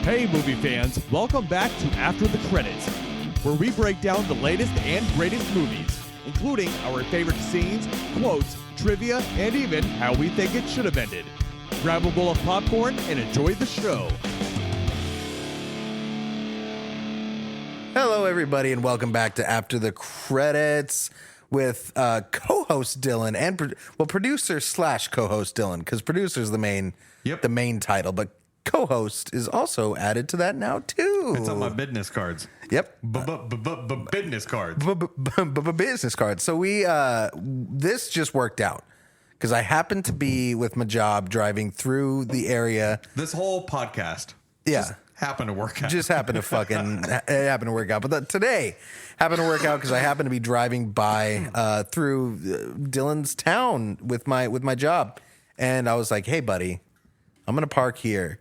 Hey movie fans, welcome back to After the Credits, where we break down the latest and greatest movies, including our favorite scenes, quotes, trivia, and even how we think it should have ended. Grab a bowl of popcorn and enjoy the show. Hello, everybody, and welcome back to After the Credits with co-host Dylan and producer slash co-host Dylan, because producer is the main title, but co-host is also added to that now too. It's on my business cards. Yep, Business cards. Business cards. So we this just worked out because I happened to be with my job driving through the area. This whole podcast. Yeah. Happened to work out. Just happened to it happened to work out. But today happened to work out because I happened to be driving by through Dylan's town with my job, and I was like, "Hey, buddy, I'm gonna park here,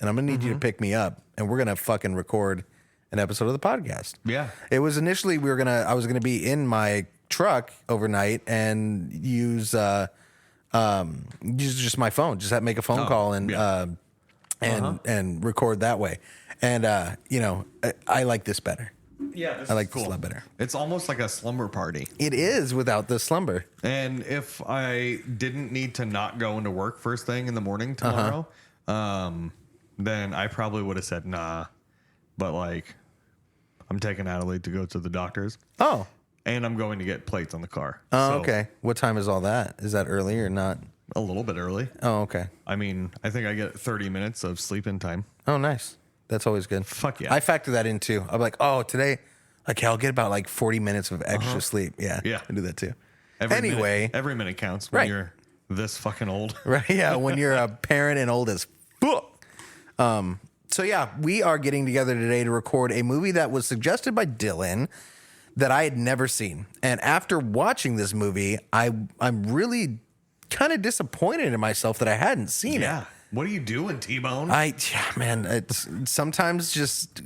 and I'm gonna need you to pick me up, and we're gonna fucking record an episode of the podcast." Yeah. It was initially I was gonna be in my truck overnight and use just my phone, just make a phone call and. And record that way. And, I like this better. Yeah, I like this a lot better. It's almost like a slumber party. It is without the slumber. And if I didn't need to not go into work first thing in the morning tomorrow, then I probably would have said nah. But, I'm taking Natalie to go to the doctor's. Oh. And I'm going to get plates on the car. Oh, okay. What time is all that? Is that early or not? A little bit early. Oh, okay. I mean, I think I get 30 minutes of sleep-in time. Oh, nice. That's always good. Fuck yeah. I factor that in too. I'm like, oh, today, I'll get about 40 minutes of extra sleep. Yeah. Yeah. I do that too. Every minute counts when you're this fucking old. Right. Yeah. When you're a parent and old as fuck. So yeah, we are getting together today to record a movie that was suggested by Dylan that I had never seen. And after watching this movie, I'm really kind of disappointed in myself that I hadn't seen it. Yeah. What are you doing, T-Bone? It's sometimes just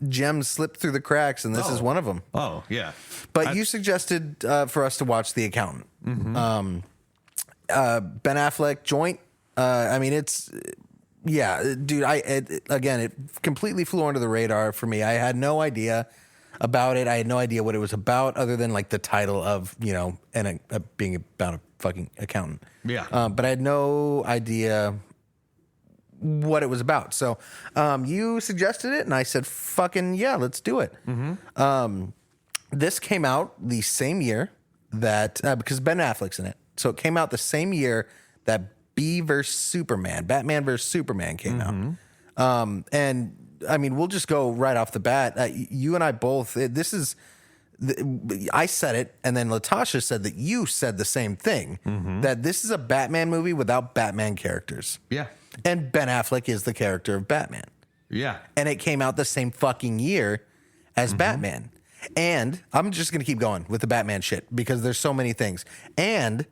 gems slip through the cracks, and this is one of them. Oh, yeah. But you suggested for us to watch The Accountant. Ben Affleck joint. Dude. It completely flew under the radar for me. I had no idea about it. I had no idea what it was about, other than the title of and being about a fucking accountant. Yeah. But I had no idea what it was about. So you suggested it, and I said, "Fucking yeah, let's do it." This came out the same year that because Ben Affleck's in it, so it came out the same year that Batman vs Superman came out. And I mean, we'll just go right off the bat. You and I both. I said it, and then Latasha said that you said the same thing. That this is a Batman movie without Batman characters. Yeah. And Ben Affleck is the character of Batman. Yeah. And it came out the same fucking year as Batman. And I'm just gonna keep going with the Batman shit because there's so many things. And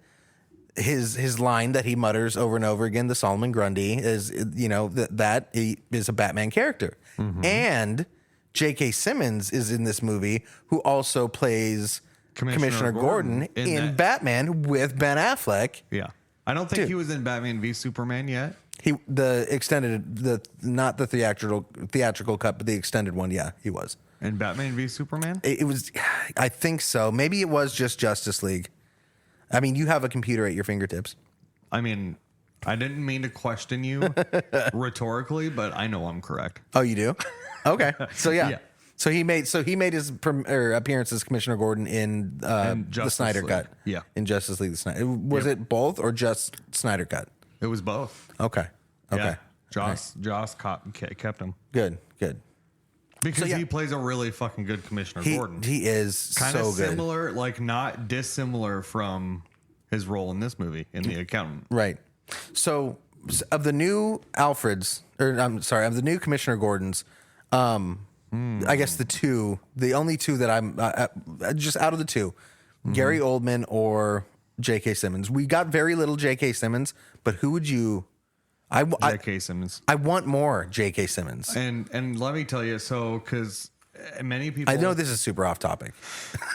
his line that he mutters over and over again, the Solomon Grundy, is that he is a Batman character. And J.K. Simmons is in this movie, who also plays Commissioner Gordon in Batman with Ben Affleck. Yeah. I don't think he was in Batman v Superman yet. Not the theatrical cut, but the extended one. Yeah, he was. In Batman v Superman? It was, I think so. Maybe it was just Justice League. I mean, you have a computer at your fingertips. I mean, I didn't mean to question you rhetorically, but I know I'm correct. Oh, you do? Okay. So yeah. So he made his appearance as Commissioner Gordon in the Snyder Cut. Yeah. In Justice League. Was it both or just Snyder Cut? It was both. Okay. Yeah. Joss kept him. Good. Because he plays a really fucking good Commissioner Gordon. He is kind of so good. Similar, not dissimilar from his role in this movie, in The Accountant. Right. So of the new of the new Commissioner Gordons, I guess the only two that I'm just out of the two, Gary Oldman or J.K. Simmons. We got very little J.K. Simmons, but who would you? J.K. Simmons. I want more J.K. Simmons. And let me tell you, because many people... I know this is super off topic.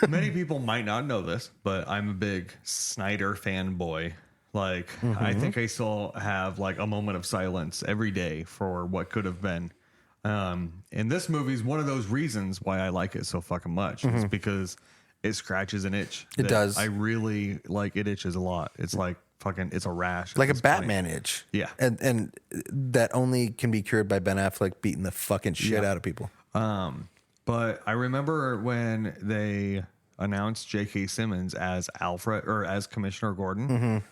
Many people might not know this, but I'm a big Snyder fanboy. I think I still have a moment of silence every day for what could have been. And this movie is one of those reasons why I like it so fucking much. Is because it scratches an itch. It does. I really like it. Itches a lot. It's like fucking. It's a rash. Like a Batman itch. Yeah. And that only can be cured by Ben Affleck beating the fucking shit out of people. But I remember when they announced J.K. Simmons as Alfred or as Commissioner Gordon.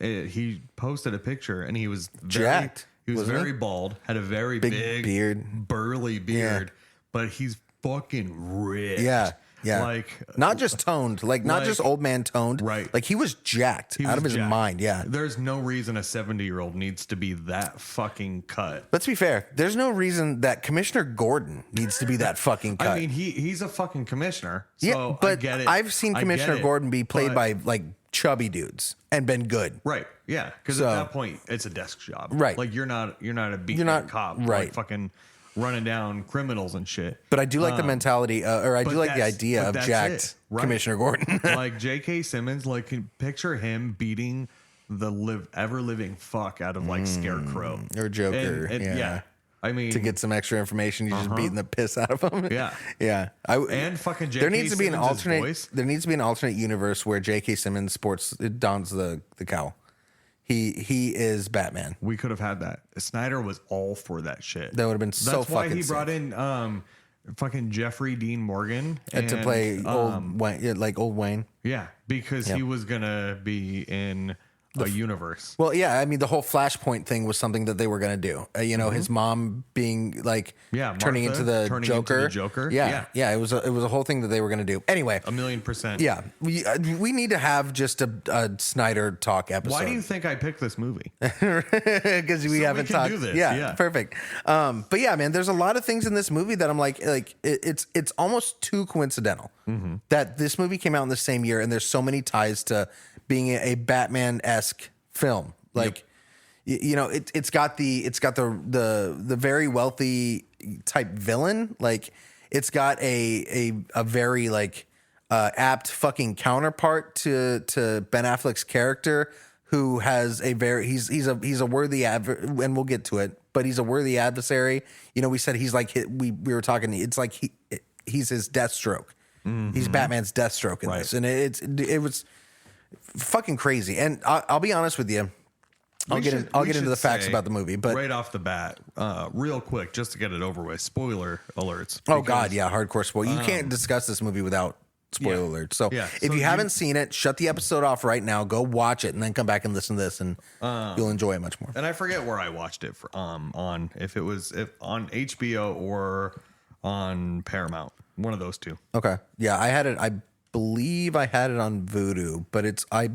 He posted a picture and he was jacked. He was very bald, had a very big beard, burly beard, but he's fucking ripped. Yeah. Like not just toned, not just old man toned. Right. Like he was jacked out of his mind. Yeah. There's no reason a 70-year-old needs to be that fucking cut. Let's be fair. There's no reason that Commissioner Gordon needs to be that fucking cut. I mean, he's a fucking commissioner. So yeah, but I get it. I've seen Commissioner Gordon be played by like chubby dudes and been good. Right. Yeah. Because at that point, it's a desk job. Right. Like you're not a beat cop. Right. Like fucking running down criminals and shit. But I do like the mentality, or I do like the idea of jacked Commissioner Gordon. Like J.K. Simmons, like can picture him beating the ever living fuck out of like Scarecrow or Joker. And, yeah. I mean, to get some extra information, you're just beating the piss out of him. Yeah, yeah. And fucking J.K. There needs to be an alternate. Voice. There needs to be an alternate universe where J.K. Simmons dons the cowl. He is Batman. We could have had that. Snyder was all for that shit. That would have been so fucking. That's why he brought in fucking Jeffrey Dean Morgan to play old Wayne. Yeah, because he was gonna be in a universe. Well, yeah, I mean the whole Flashpoint thing was something that they were gonna do. His mom being like turning into the Joker. Yeah. It was a whole thing that they were gonna do. Anyway, 1,000,000%. Yeah, we need to have just a Snyder talk episode. Why do you think I picked this movie? Because we haven't talked. Do this. Yeah, perfect. But yeah, man, there's a lot of things in this movie that I'm like it's almost too coincidental that this movie came out in the same year, and there's so many ties to being a Batman-esque film. Like, it's got the very wealthy type villain. Like, it's got a very like apt fucking counterpart to Ben Affleck's character, who has a very he's a worthy and we'll get to it, but he's a worthy adversary. We said he's like we were talking. It's like he's his Deathstroke. He's Batman's Deathstroke in this, and it was fucking crazy. And I'll be honest with you. I'll get into the facts about the movie, but right off the bat, real quick, just to get it over with, spoiler alerts. Oh God, yeah, hardcore spoiler. You can't discuss this movie without spoiler alerts. So if you haven't seen it, shut the episode off right now. Go watch it, and then come back and listen to this, and you'll enjoy it much more. And I forget where I watched it on if on HBO or on Paramount, one of those two. Okay, yeah, I had it. I believe I had it on Vudu, but I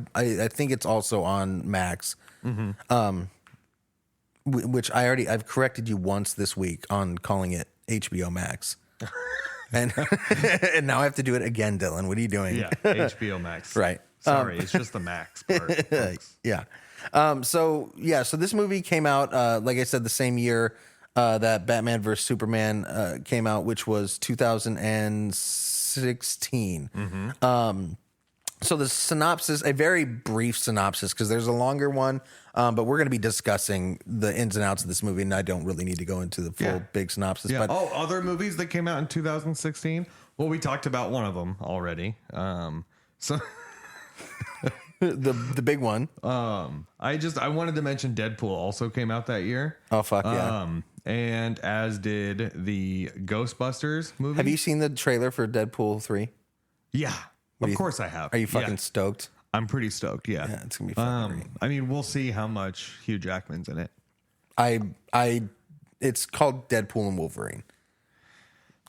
think it's also on Max. Which I've corrected you once this week on calling it HBO Max. and now I have to do it again, Dylan. What are you doing? Yeah, HBO Max. Right. Sorry, it's just the Max part. Yeah. So this movie came out, like I said, the same year that Batman vs. Superman came out, which was 2016. So the synopsis, a very brief synopsis, because there's a longer one, but we're going to be discussing the ins and outs of this movie, and I don't really need to go into the full big synopsis. Yeah. But other movies that came out in 2016. Well, we talked about one of them already. So the big one. I wanted to mention Deadpool also came out that year. Oh fuck yeah! And as did the Ghostbusters movie. Have you seen the trailer for Deadpool 3? Yeah. Of course I have. Are you fucking stoked? I'm pretty stoked. Yeah. Yeah, it's gonna be fucking great. I mean, we'll see how much Hugh Jackman's in it. It's called Deadpool and Wolverine.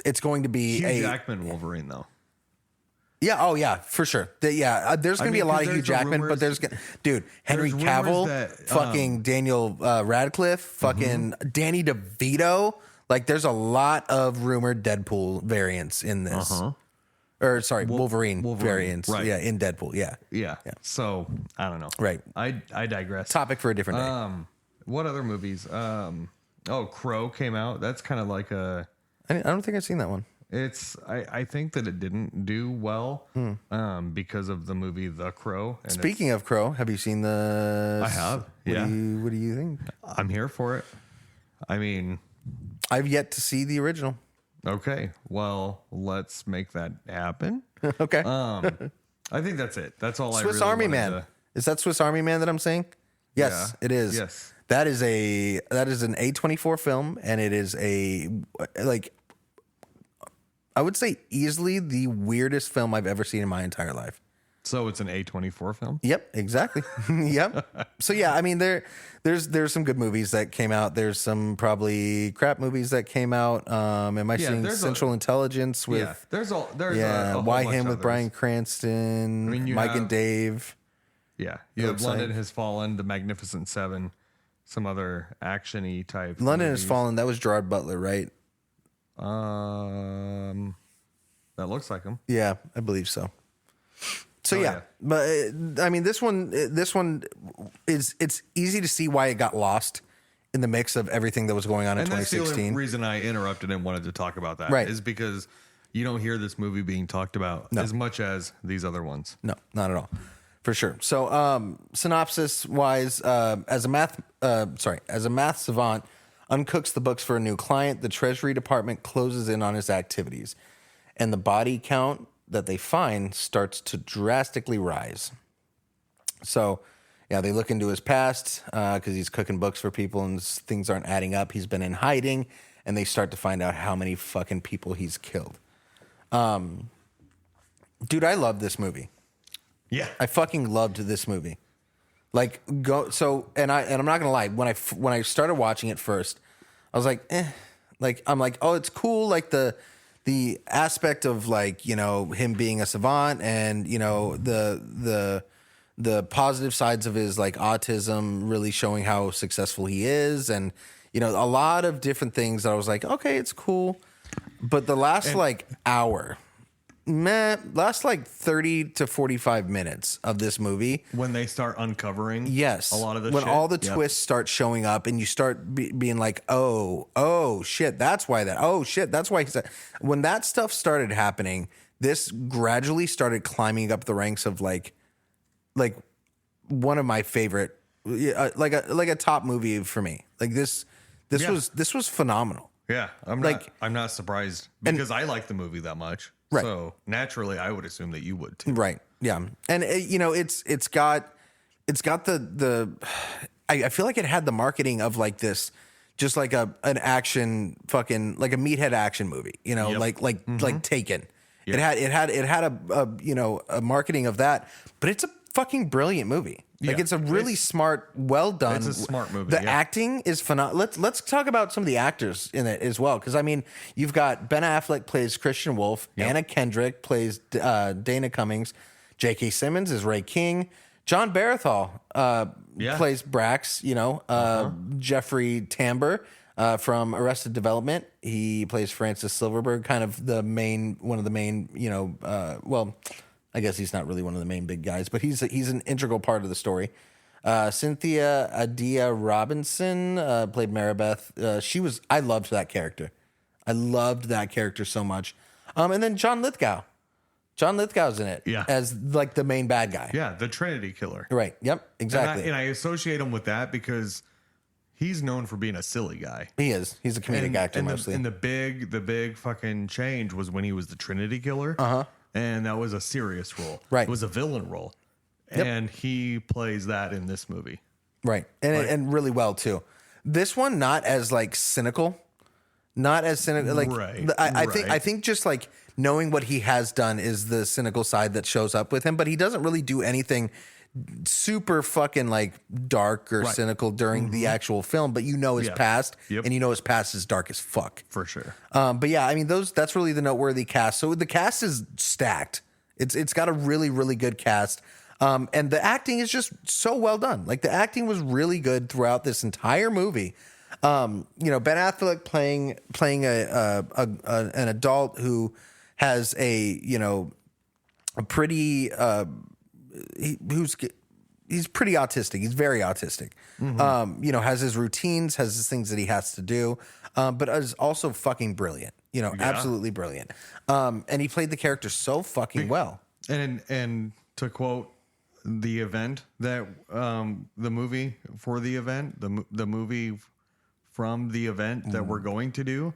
It's going to be Hugh Jackman Wolverine though. Yeah. Oh yeah, for sure. There's going to be a lot of Hugh Jackman, but Henry Cavill, fucking Daniel Radcliffe, fucking Danny DeVito. Like, there's a lot of rumored Deadpool variants in this. Or sorry, Wolverine variants. Right. Yeah, in Deadpool. Yeah. So I don't know. Right. I digress. Topic for a different day. What other movies? Crow came out. That's kind of like a. I don't think I've seen that one. It's. I think that it didn't do well. Because of the movie The Crow. And Speaking of Crow, have you seen the? I have. What do you think? I'm here for it. I mean, I've yet to see the original. Okay, well, let's make that happen. Okay. I think that's it. That's all. Swiss I really Army wanted Man. to- Is that Swiss Army Man that I'm saying? Yes, Yeah. it is. Yes. That is an A24 film, and it is I would say easily the weirdest film I've ever seen in my entire life. So it's an A24 film. Yep, exactly. Yep. So yeah, I mean there's some good movies that came out. There's some probably crap movies that came out. Am I seeing Central Intelligence with there's a whole Why bunch Him of with others. Bryan Cranston, I mean, Mike have- and Dave. Yeah, you have looks London like. Has Fallen, The Magnificent Seven, some other action-y type. London Has movies. Fallen. That was Gerard Butler, right? That looks like him. Yeah, I believe so. So Oh, yeah, yeah. but I mean, this one is it's easy to see why it got lost in the mix of everything that was going on in And that's the only 2016. reason I interrupted and wanted to talk about that. Right. Is because you don't hear this movie being talked about as much as these other ones. No, not at all, for sure. So, synopsis wise, as a math savant, uncooks the books for a new client. The Treasury Department closes in on his activities, and the body count that they find starts to drastically rise. So, yeah, they look into his past because he's cooking books for people and things aren't adding up. He's been in hiding, and they start to find out how many fucking people he's killed. Dude, I love this movie. Yeah. I fucking loved this movie. And I'm not gonna lie. When I started watching it first, I was like, I'm like, oh, it's cool. Like the aspect of like, you know, him being a savant and, you know, the positive sides of his like autism really showing how successful he is. And, you know, a lot of different things that I was like, okay, it's cool. But the last last like 30 to 45 minutes of this movie. When they start uncovering Yes. a lot of the when shit. all the Yep. twists start showing up and you start being like, oh shit, that's why that. Oh shit, that's why. When that stuff started happening, this gradually started climbing up the ranks of like one of my favorite, like a top movie for me. Like this Yeah. was phenomenal. Yeah, I'm not surprised because I like the movie that much. Right. So naturally, I would assume that you would too. Right. Yeah. And you know, it's got the I feel like it had the marketing of like this, just like an action fucking like a meathead action movie, you know, Yep. like Taken. Yep. It had a you know, a marketing of that, but it's a fucking brilliant movie. Like Yeah. it's a really smart, well done. It's a smart movie, The yeah. acting is phenomenal. Let's talk about some of the actors in it as well, because I mean, you've got Ben Affleck plays Christian Wolf, Anna Kendrick plays Dana Cummings, J.K. Simmons is Ray King, John Barathol plays Brax. You know, Jeffrey Tambor from Arrested Development. He plays Francis Silverberg, kind of one of the main. You know, well, I guess he's not really one of the main big guys, but he's an integral part of the story. Cynthia Adia Robinson played Maribeth. I loved that character. I loved that character so much. And then John Lithgow. John Lithgow's in it as like the main bad guy. Yeah, the Trinity Killer. Right. Yep. Exactly. And I associate him with that because he's known for being a silly guy. He is. He's a comedic actor mostly. And the big fucking change was when he was the Trinity Killer. And that was a serious role. Right. It was a villain role. Yep. And he plays that in this movie. Right. And really well too. This one not as like cynical. Not as cynical. Like Right. I think just like knowing what he has done is the cynical side that shows up with him, but he doesn't really do anything super fucking like dark or cynical during the actual film, but you know his past and you know his past is dark as fuck. For sure. But yeah, I mean that's really the noteworthy cast. So the cast is stacked. It's got a really, really good cast. And the acting is just so well done. Like the acting was really good throughout this entire movie. You know, Ben Affleck playing an adult who has a pretty he's pretty autistic. He's very autistic. You know, has his routines, has his things that he has to do, but is also fucking brilliant. You know, absolutely brilliant. And he played the character so fucking well. And to quote the movie from the event that we're going to do,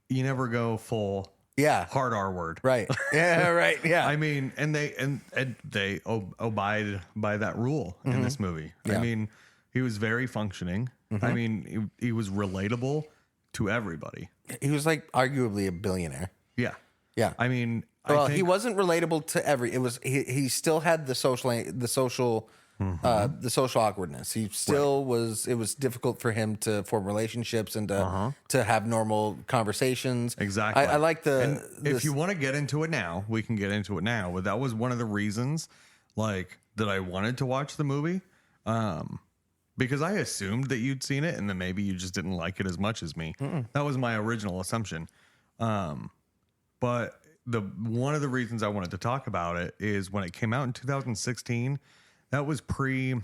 you never go full hard R word. Right. Yeah, right. Yeah. I mean, and they abide by that rule in this movie. Yeah. I mean, he was very functioning. I mean, he was relatable to everybody. He was like arguably a billionaire. Yeah. Yeah. I mean, Well, he wasn't relatable to he still had the social awkwardness. He still was. It was difficult for him to form relationships and to have normal conversations. Exactly. I like if you want to get into it now, we can get into it now. But that was one of the reasons, like, that I wanted to watch the movie, because I assumed that you'd seen it and then maybe you just didn't like it as much as me. That was my original assumption. But one of the reasons I wanted to talk about it is when it came out in 2016. That was and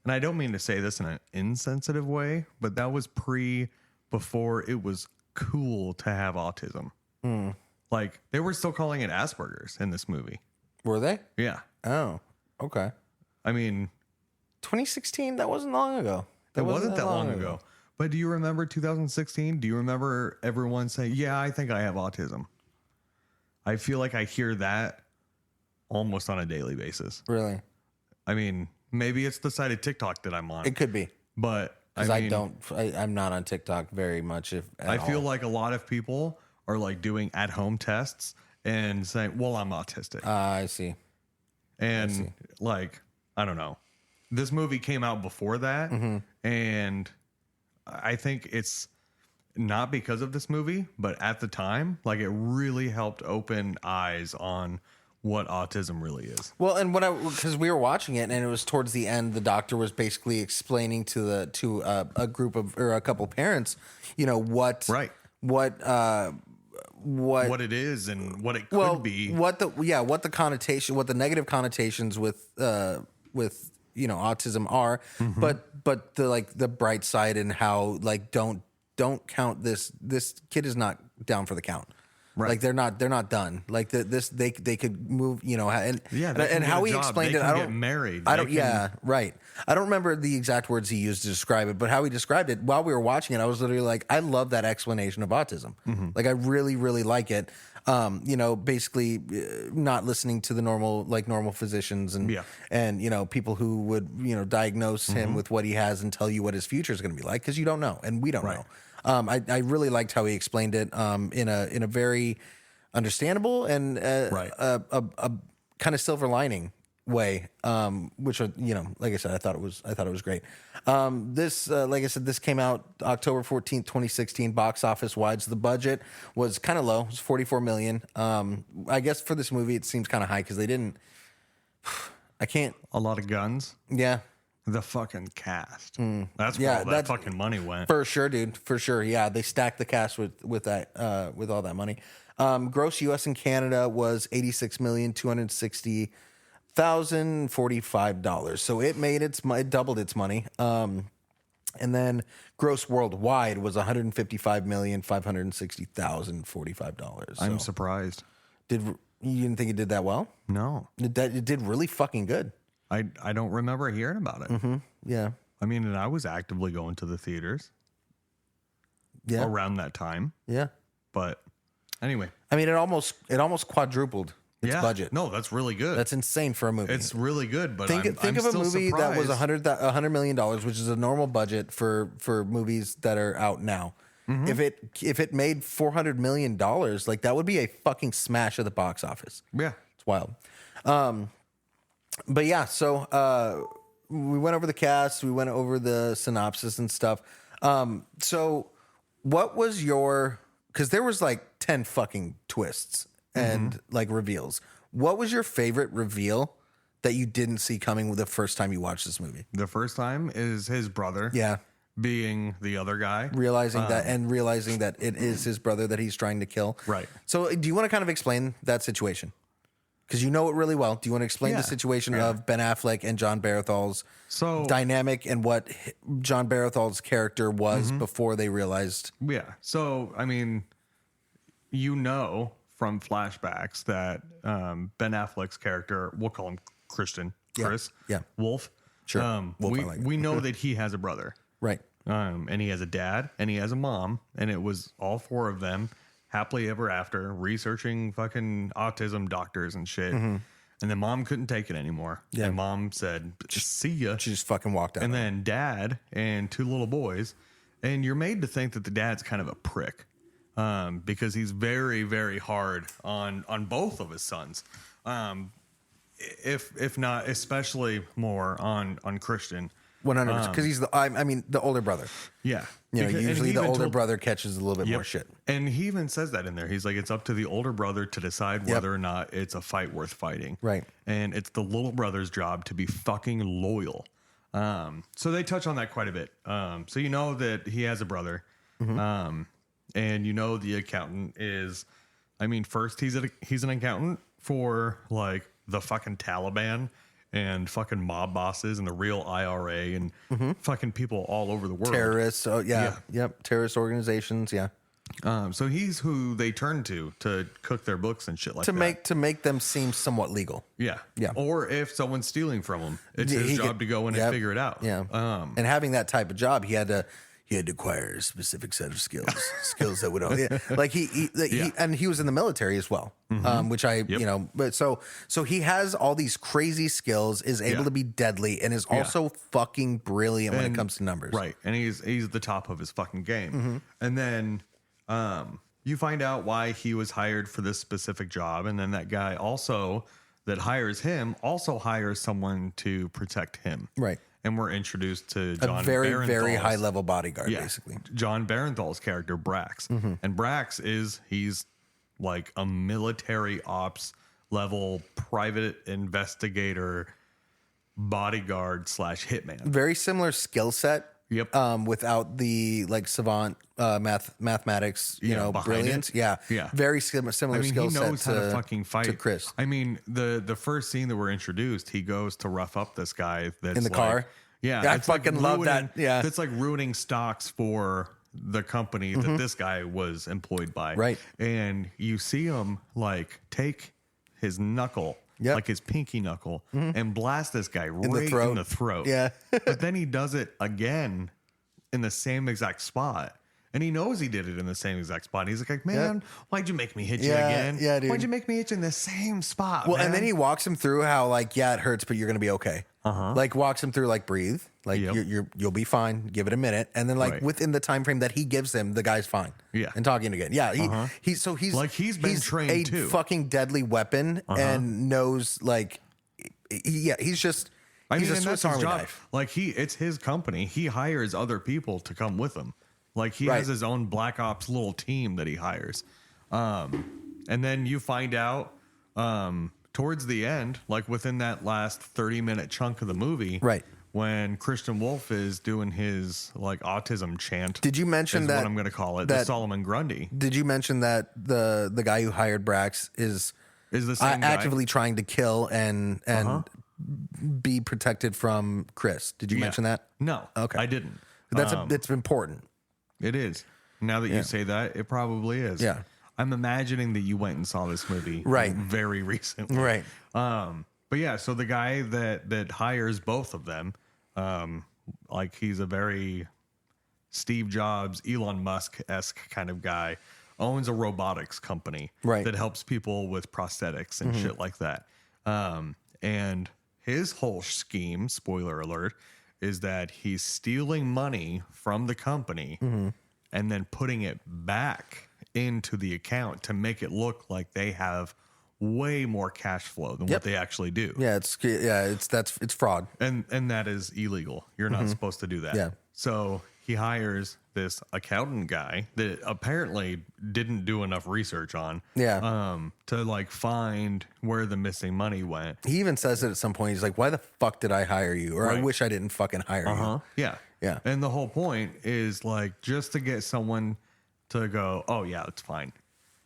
I don't mean to say this in an insensitive way, but that was before it was cool to have autism. Like, they were still calling it Asperger's in this movie. Were they? Yeah. Oh, okay. I mean, 2016. That wasn't long ago. It wasn't that long ago. But do you remember 2016? Do you remember everyone saying, "Yeah, I think I have autism"? I feel like I hear that almost on a daily basis. Really? I mean, maybe it's the side of TikTok that I'm on. It could be. But Because I'm not on TikTok very much. I feel like a lot of people are like doing at-home tests and saying, "Well, I'm autistic." I see. And like, I don't know. This movie came out before that, and I think it's not because of this movie, but at the time, like, it really helped open eyes on what autism really is. Well, and because we were watching it, and it was towards the end, the doctor was basically explaining to a group of or a couple parents, what it is and what it could be. What the negative connotations with autism are, but the bright side and how, like, don't count this kid is not down for the count. Right. Like, they're not done. Like, they could move, and how he explained it. I don't get married. Right. I don't remember the exact words he used to describe it, but how he described it while we were watching it, I was literally like, I love that explanation of autism. Like, I really, really like it. Basically not listening to the normal physicians and people who would, diagnose him with what he has and tell you what his future is going to be like, because you don't know and we don't know. I really liked how he explained it in a very understandable and a kind of silver lining way, which, like I said, I thought it was great. This, like I said, this came out October 14th, 2016, box office wide. So the budget was kind of low. It was $44 million. I guess for this movie, it seems kind of high because they didn't, a lot of guns. Yeah. The fucking cast. That's where all that fucking money went. For sure, dude. For sure. Yeah, they stacked the cast with all that money. Gross U.S. and Canada was $86,260,045. So it it doubled its money. And then gross worldwide was $155,560,045. I'm surprised. You didn't think it did that well? No. It did really fucking good. I don't remember hearing about it. Yeah. I mean, and I was actively going to the theaters around that time. Yeah. But anyway. I mean, it almost quadrupled its budget. No, that's really good. That's insane for a movie. It's really good, but think of a movie surprised. that was $100 million, which is a normal budget for movies that are out now. If it made $400 million, like, that would be a fucking smash at the box office. Yeah. It's wild. But yeah, so we went over the cast, we went over the synopsis and stuff. So what was because there was like 10 fucking twists and like reveals. What was your favorite reveal that you didn't see coming the first time you watched this movie? The first time is his brother. Yeah. Being the other guy. Realizing that it is his brother that he's trying to kill. Right. So do you want to kind of explain that situation? Because you know it really well. Do you want to explain the situation of Ben Affleck and John Barenthal's dynamic and what John Barenthal's character was before they realized? Yeah. So, I mean, from Flashbacks that Ben Affleck's character, we'll call him Chris, Yeah. Wolf. Sure. We know that he has a brother. Right. And he has a dad and he has a mom, and it was all 4 of them happily ever after researching fucking autism doctors and shit. And then mom couldn't take it anymore. Yeah. And mom said, see ya. She just fucking walked out. And then dad and 2 little boys. And you're made to think that the dad's kind of a prick because he's very, very hard on both of his sons. If not, especially more on Christian. 100%, because he's the older brother. Yeah. Usually the older brother catches a little bit more shit. And he even says that in there. He's like, it's up to the older brother to decide whether or not it's a fight worth fighting. Right. And it's the little brother's job to be fucking loyal. So they touch on that quite a bit. So you know that he has a brother. And you know the accountant is, first he's an accountant for like the fucking Taliban and fucking mob bosses and the real IRA and fucking people all over the world. Terrorists. Oh, yeah. Yep. Terrorist organizations. Yeah. So he's who they turn to cook their books and shit like that. To make them seem somewhat legal. Yeah. Yeah. Or if someone's stealing from him, it's his job to go in and figure it out. Yeah. And having that type of job, he had to acquire a specific set of skills that would like he was in the military as well, which but so he has all these crazy skills, is able to be deadly, and is also fucking brilliant when it comes to numbers. Right. And he's the top of his fucking game. And then you find out why he was hired for this specific job, and then that guy also that hires him also hires someone to protect him. Right. And we're introduced to John a very Barenthal's, high level bodyguard, basically. John Barenthal's character, Brax. And Brax he's like a military ops level private investigator bodyguard / hitman. Very similar skill set. Yep. Without the like savant mathematics, brilliance. It. Yeah. Very similar skill set. He knows how to fucking fight. To Chris. The first scene that we're introduced, he goes to rough up this guy that's in the car. Yeah. I fucking love that. Yeah. That's like ruining stocks for the company that this guy was employed by. Right. And you see him like take his knuckle. Yep. Like his pinky knuckle, and blast this guy right in the throat. Yeah. But then he does it again in the same exact spot. And he knows he did it in the same exact spot. He's like, man, why'd you make me hit you again? Yeah, dude. Why'd you make me hit you in the same spot? Well, man? and then he walks him through how, like, it hurts, but you're going to be okay. Like, walks him through, like, breathe. Like, you'll be fine. Give it a minute. And then, like, within the time frame that he gives him, the guy's fine. Yeah. And talking again. Yeah. He's like, he's been trained, too. Fucking deadly weapon and knows, like, he's just... he's a Swiss Army knife. Like, it's his company. He hires other people to come with him. Like, he has his own Black Ops little team that he hires. And then you find out towards the end, like within that last 30-minute chunk of the movie, when Christian Wolf is doing his like autism chant. Did you mention that? What I'm going to call it, the Solomon Grundy. Did you mention that the guy who hired Brax is the same guy? Actively trying to kill and be protected from Chris? Did you mention that? No. Okay. I didn't. It's important. It is. Now that you say that, it probably is. Yeah. I'm imagining that you went and saw this movie very recently. Right. But yeah, so the guy that hires both of them, like he's a very Steve Jobs, Elon Musk-esque kind of guy, owns a robotics company that helps people with prosthetics and shit like that. And his whole scheme, spoiler alert, is that he's stealing money from the company and then putting it back into the account to make it look like they have way more cash flow than what they actually do. Yeah, it's fraud. And that is illegal. You're not supposed to do that. Yeah. So he hires this accountant guy that apparently didn't do enough research on. Yeah. To like find where the missing money went. He even says it at some point. He's like, "Why the fuck did I hire you?" Or "I wish I didn't fucking hire you." Yeah. Yeah. And the whole point is like just to get someone to go, "Oh yeah, it's fine."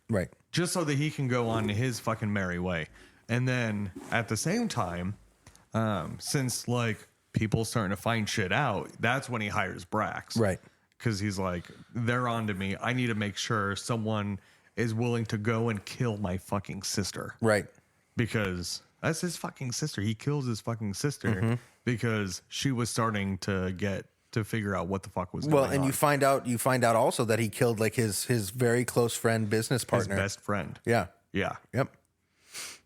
Right. Just so that he can go on his fucking merry way. And then at the same time, since like people starting to find shit out, that's when he hires Brax. Right. Because he's like, they're on to me. I need to make sure someone is willing to go and kill my fucking sister. Right. Because that's his fucking sister. He kills his fucking sister because she was starting to get to figure out what the fuck was going Well, on. and you find out also that he killed like his very close friend, business his partner. best friend. Yeah. Yeah. Yep.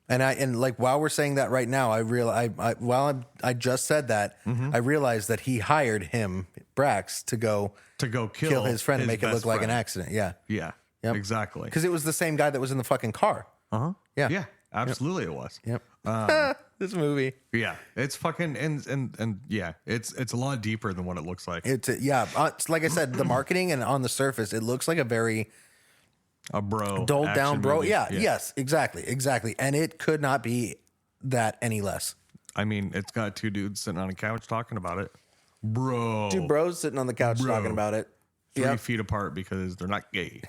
And like while we're saying that right now, I just said that, I realized that he hired him, Brax, to go kill his friend and make it look like an accident. Yeah. Yeah. Yep. Exactly. Because it was the same guy that was in the fucking car. Uh-huh. Yeah. Yeah. Absolutely it was. Yep. This movie. Yeah. It's fucking and yeah, it's a lot deeper than what it looks like. It's like I said, the marketing and on the surface, it looks like a very bro. dulled down bro. movie. Yeah. Yes. Exactly. And it could not be that any less. I mean, it's got two dudes sitting on a couch talking about it. Bro. Two bros sitting on the couch talking about it. 3 feet apart because they're not gay.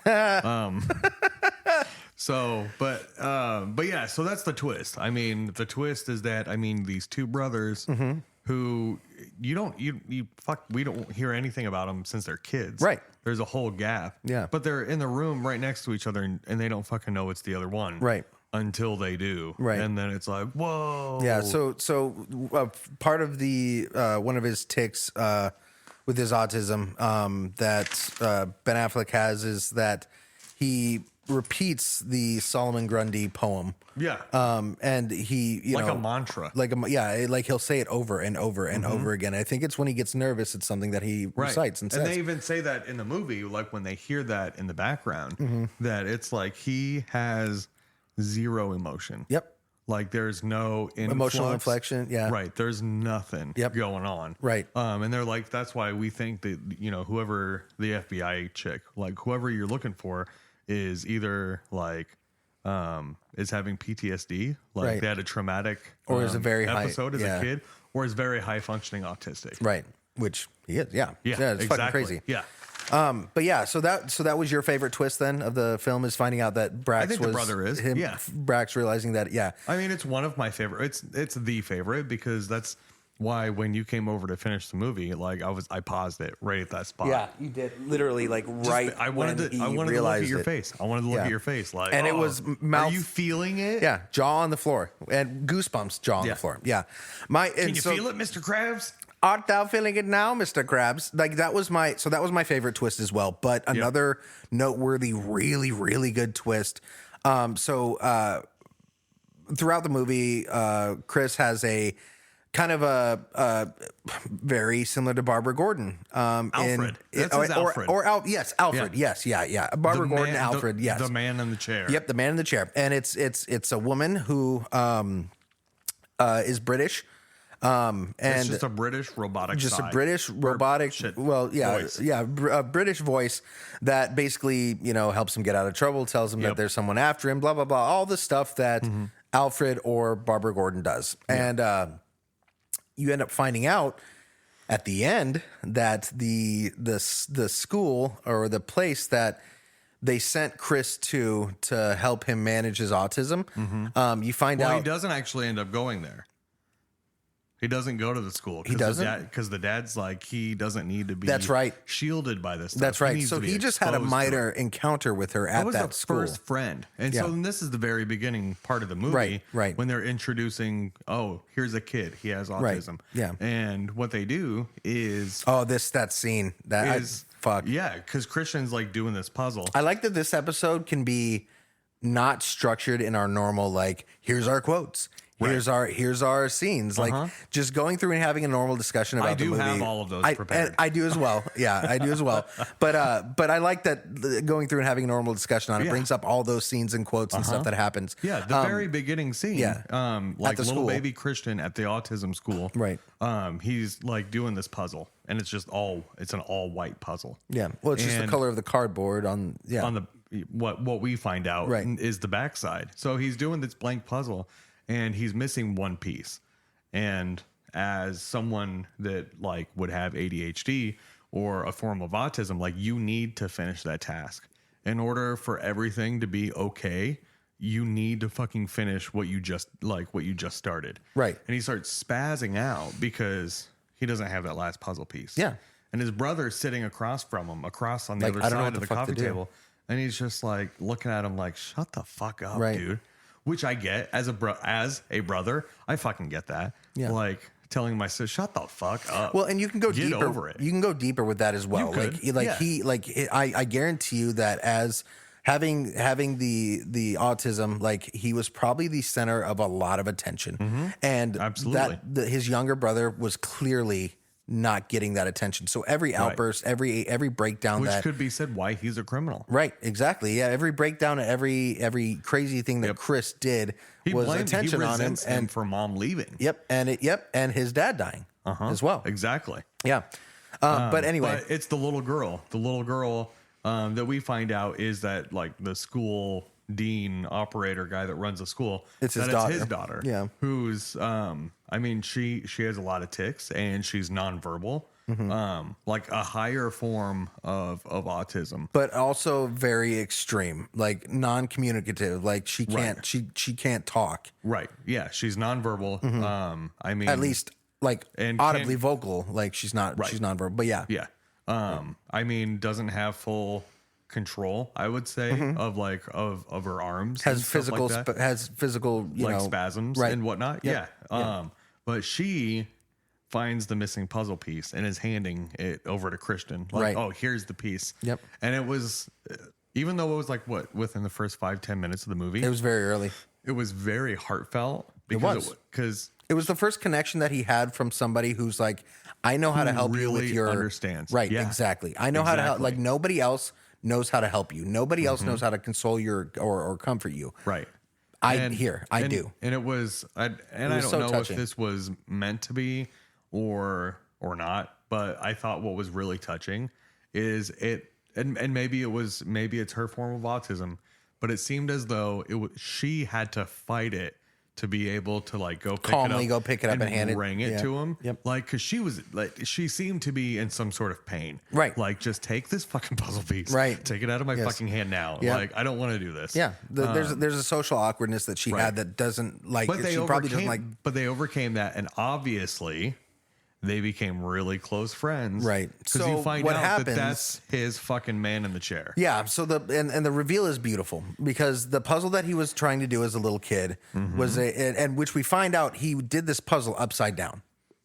So, but yeah, so that's the twist. I mean, the twist is that, I mean, these two brothers who we don't hear anything about them since they're kids. Right. There's a whole gap. Yeah. But they're in the room right next to each other and they don't fucking know it's the other one. Right. Until they do. Right. And then it's like, whoa. Yeah. So part of the one of his tics with his autism that Ben Affleck has is that he repeats the Solomon Grundy poem. Yeah. And he, like a mantra. Like he'll say it over and over and over again. I think it's when he gets nervous, it's something that he recites and says. And they even say that in the movie, like when they hear that in the background, that it's like he has zero emotion. Yep. Like there's no Emotional inflection. Yeah. Right. There's nothing going on. Right. And they're like, that's why we think that, whoever the FBI chick, like whoever you're looking for is either like, is having PTSD, like they had a traumatic or is a very episode as a kid, or is very high functioning autistic. Right. Which he is. Yeah. Yeah. It's exactly. fucking crazy. Yeah. But yeah, so that was your favorite twist then of the film, is finding out that Brax think the brother is. him, Yeah. Brax realizing that. Yeah. I mean, it's one of my favorite. It's the favorite because that's why when you came over to finish the movie, like I paused it right at that spot. Yeah, you did literally like right. I wanted to look at your face. I wanted to look at your face, like, and it was mouth. Are you feeling it? Yeah, jaw on the floor and goosebumps, jaw on the floor. Yeah, Can you feel it, Mr. Krabs? Art thou feeling it now, Mr. Krabs? Like that was my favorite twist as well. But another noteworthy, really, really good twist. Throughout the movie, Chris has a kind of a very similar to Barbara Gordon. Alfred. Alfred. Yes, Alfred. Yeah. Yes, yeah. Barbara Gordon, Alfred. Yes, the man in the chair. Yep, the man in the chair, and it's a woman who is British. And it's just a British robotic. Just side. a British robotic. Voice. A British voice that basically helps him get out of trouble, tells him that there's someone after him, blah blah blah, all the stuff that Alfred or Barbara Gordon does, and you end up finding out at the end that the school or the place that they sent Chris to help him manage his autism, you find out he doesn't actually end up going there. He doesn't go to the school. He doesn't? Because the dad's like, he doesn't need to be shielded by this stuff. That's right. So he just had a minor encounter with her at that school. First friend. And so this is the very beginning part of the movie. Right. When they're introducing, here's a kid. He has autism. Right. Yeah. And what they do is... that scene. Fuck. Yeah, because Christian's like doing this puzzle. I like that this episode can be not structured in our normal, like, here's our quotes. Here's our scenes. Like just going through and having a normal discussion about the movie. I do have all of those prepared. I do as well. Yeah, I do as well. But I like that going through and having a normal discussion on it brings up all those scenes and quotes and stuff that happens. Yeah, the very beginning scene. Yeah, like little school. Baby Christian at the autism school. Right. He's like doing this puzzle, and it's an all white puzzle. Yeah. Well, it's just the color of the cardboard on the what we find out is the backside. So he's doing this blank puzzle. And he's missing one piece. And as someone that like would have ADHD or a form of autism, like you need to finish that task. In order for everything to be okay, you need to fucking finish what you just started. Right. And he starts spazzing out because he doesn't have that last puzzle piece. Yeah. And his brother's sitting across from him, across on the other side of the coffee table. And he's just like looking at him like, shut the fuck up, dude. Which I get as a brother, I fucking get that. Yeah. Like telling my sister, "Shut the fuck up." Well, and you can go Get deeper. over it. You can go deeper with that as well. You could. I guarantee you that as having the autism, like he was probably the center of a lot of attention, and Absolutely. his younger brother was clearly not getting that attention. So every outburst, every breakdown, Which that could be said why he's a criminal. right, exactly, yeah, every breakdown, every crazy thing that Chris did was attention on him, and for mom leaving. and his dad dying as well. Exactly. Yeah, but anyway, But it's the little girl. The little girl that we find out is that like the school dean operator guy that runs the school. It's his that daughter. It's his daughter. Yeah. Who's I mean she has a lot of tics and she's nonverbal. Like a higher form of autism. but also very extreme, like non-communicative. Like she can't she can't talk. Right. Yeah. She's nonverbal. I mean At least like And audibly can't- vocal. Like she's not she's nonverbal. But yeah. Yeah. I mean, doesn't have full control, I would say, of her arms. Has and stuff physical like that. has physical Like spasms right. and whatnot. Yep. Yeah. But she finds the missing puzzle piece and is handing it over to Christian. Like, Right. oh, here's the piece. Yep. And it was, even though it was like within the first 5-10 minutes of the movie, It was very early. it was very heartfelt was. because It was the first connection that he had from somebody who's like, I know how to help you with really your understands. Right, Yeah. exactly. I know how to help. Exactly. Like nobody else knows how to help you. Nobody else knows how to console your or comfort you. right. I And- do. And it was, I don't so know touching. if this was meant to be or not, but I thought what was really touching is it, and maybe it's her form of autism, but it seemed as though she had to fight it to be able to like Calmly go pick it up and hand it. bring it Yeah. to him. Yep. Like, cause she seemed to be in some sort of pain. Right. Like, just take this fucking puzzle piece. Right. Take it out of my Yes. fucking hand now. Yeah. Like, I don't want to do this. Yeah, there's a social awkwardness that she had that doesn't like. But She probably doesn't like. But they overcame that, and obviously, they became really close friends. Right. Because So you find what out happens- that that's his fucking man in the chair. Yeah, so the reveal is beautiful because the puzzle that he was trying to do as a little kid was and which we find out he did this puzzle upside down,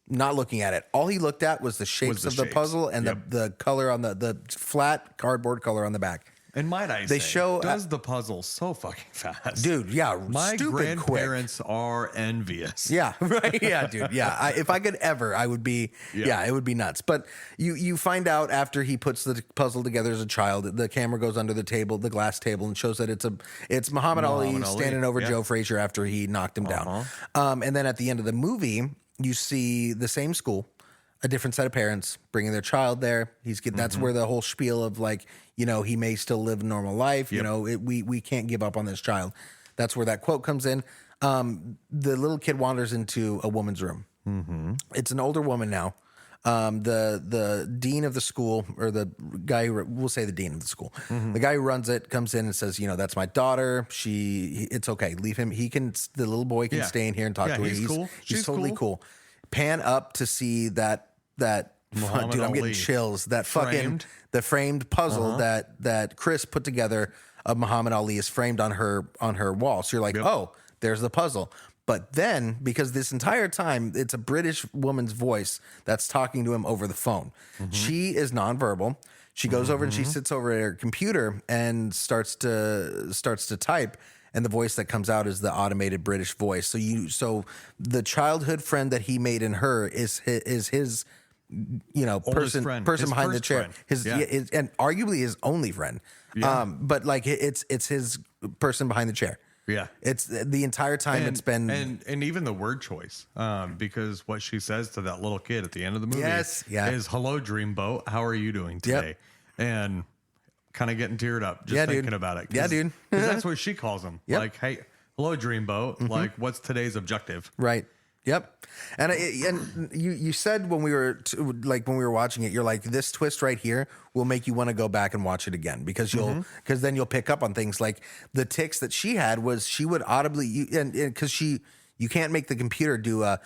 not looking at it. All he looked at was the shapes of the shapes. puzzle and the color on the flat cardboard color on the back. And might I They say, show- does the puzzle so fucking fast. Dude, yeah, My stupid quick. grandparents are envious. Yeah, right. Yeah, dude. Yeah, if I could ever, I would be. Yeah. It would be nuts. But you find out after he puts the puzzle together as a child, the camera goes under the table, the glass table, and shows that it's Muhammad Ali Muhammad Ali, standing over yeah. Joe Frazier after he knocked him down. And then at the end of the movie, you see the same school, a different set of parents bringing their child there. That's where the whole spiel of like, he may still live a normal life. Yep. We can't give up on this child. That's where that quote comes in. The little kid wanders into a woman's room. It's an older woman now. The dean of the school, or the guy we'll say the dean of the school, the guy who runs it comes in and says, that's my daughter. It's okay. Leave him. The little boy can Yeah. stay in here and talk Yeah, to her. he's cool. He's She's totally cool. Pan up to see that Muhammad dude, I'm getting Ali. chills. That Framed. the framed puzzle that Chris put together of Muhammad Ali is framed on her wall. So you're like, oh, there's the puzzle. But then, because this entire time it's a British woman's voice that's talking to him over the phone. She is nonverbal. She goes over and she sits over at her computer and starts to type. And the voice that comes out is the automated British voice. So the childhood friend that he made in her is his person friend. person His behind the first chair. friend. His Yeah. and arguably his only friend. Yeah. But like it's his person behind the chair. Yeah. It's the entire time it's been and even the word choice, because what she says to that little kid at the end of the movie Yes, yeah. is "Hello, Dreamboat. How are you doing today?" And kind of getting teared up just thinking about it. Yeah, dude. Because that's what she calls him. Yep. Like, "Hey, hello, Dreamboat. Like, what's today's objective?" Right. Yep. And you said when we were watching it, you're like, this twist right here will make you want to go back and watch it again because then you'll pick up on things like the tics that she had was she would audibly because you can't make the computer do a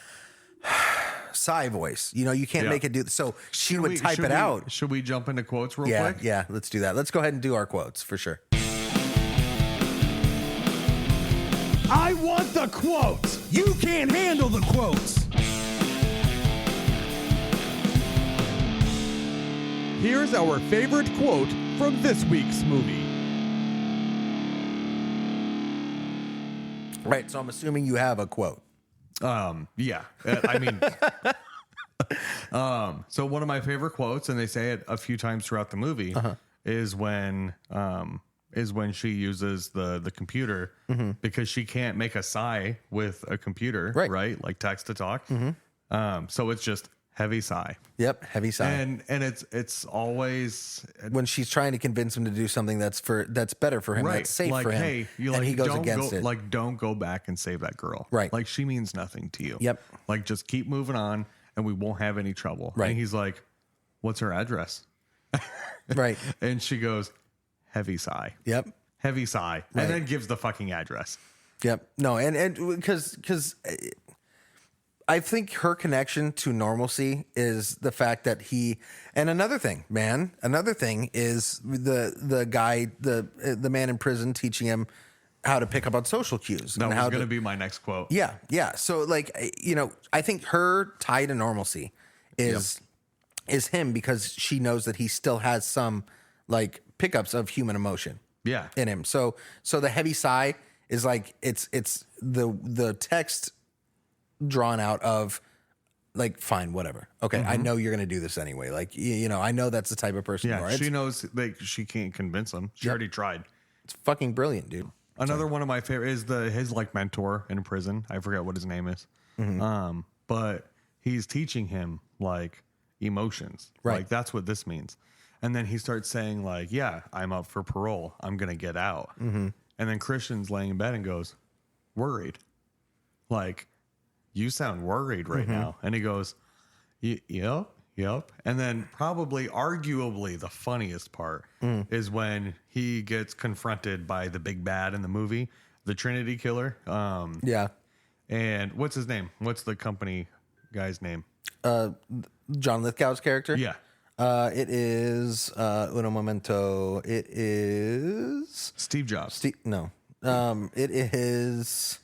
sigh voice. You can't make it do so. She would type it out. Should we jump into quotes real quick? Yeah. Let's do that. Let's go ahead and do our quotes for sure. I want the quotes. You can't handle the quotes. here's our favorite quote from this week's movie. Right. So I'm assuming you have a quote. Yeah. I mean, so one of my favorite quotes, and they say it a few times throughout the movie, is when she uses the computer because she can't make a sigh with a computer, right? Like text to talk. So it's just heavy sigh. Yep, heavy sigh. And it's always when she's trying to convince him to do something that's better for him, that's safe like, for him. Hey, you and like he goes against it. Like, don't go back and save that girl. Right. Like she means nothing to you. Yep. Like just keep moving on and we won't have any trouble. Right. And he's like, what's her address? Right. And she goes, heavy sigh. Yep. Heavy sigh. Right. And then gives the fucking address. Yep. No, and because I think her connection to normalcy is the fact that another thing is the guy, the man in prison teaching him how to pick up on social cues. That and was going to be my next quote. Yeah. Yeah. So like, I think her tie to normalcy is him because she knows that he still has some like pickups of human emotion. Yeah. In him. So the heavy sigh is like, it's the text drawn out of like, fine, whatever. Okay. I know you're going to do this anyway. Like, I know that's the type of person you are. She knows like she can't convince him. She already tried. It's fucking brilliant, dude. Another one of my favorite is his like mentor in prison. I forget what his name is. But he's teaching him like emotions. Right. Like that's what this means. And then he starts saying like, yeah, I'm up for parole. I'm going to get out. And then Christian's laying in bed and goes, worried. Like, you sound worried right now. And he goes, yep. And then probably arguably the funniest part is when he gets confronted by the big bad in the movie, the Trinity Killer. Yeah. And what's his name? What's the company guy's name? John Lithgow's character. Yeah. It is uno momento. It is Steve Jobs. No. It is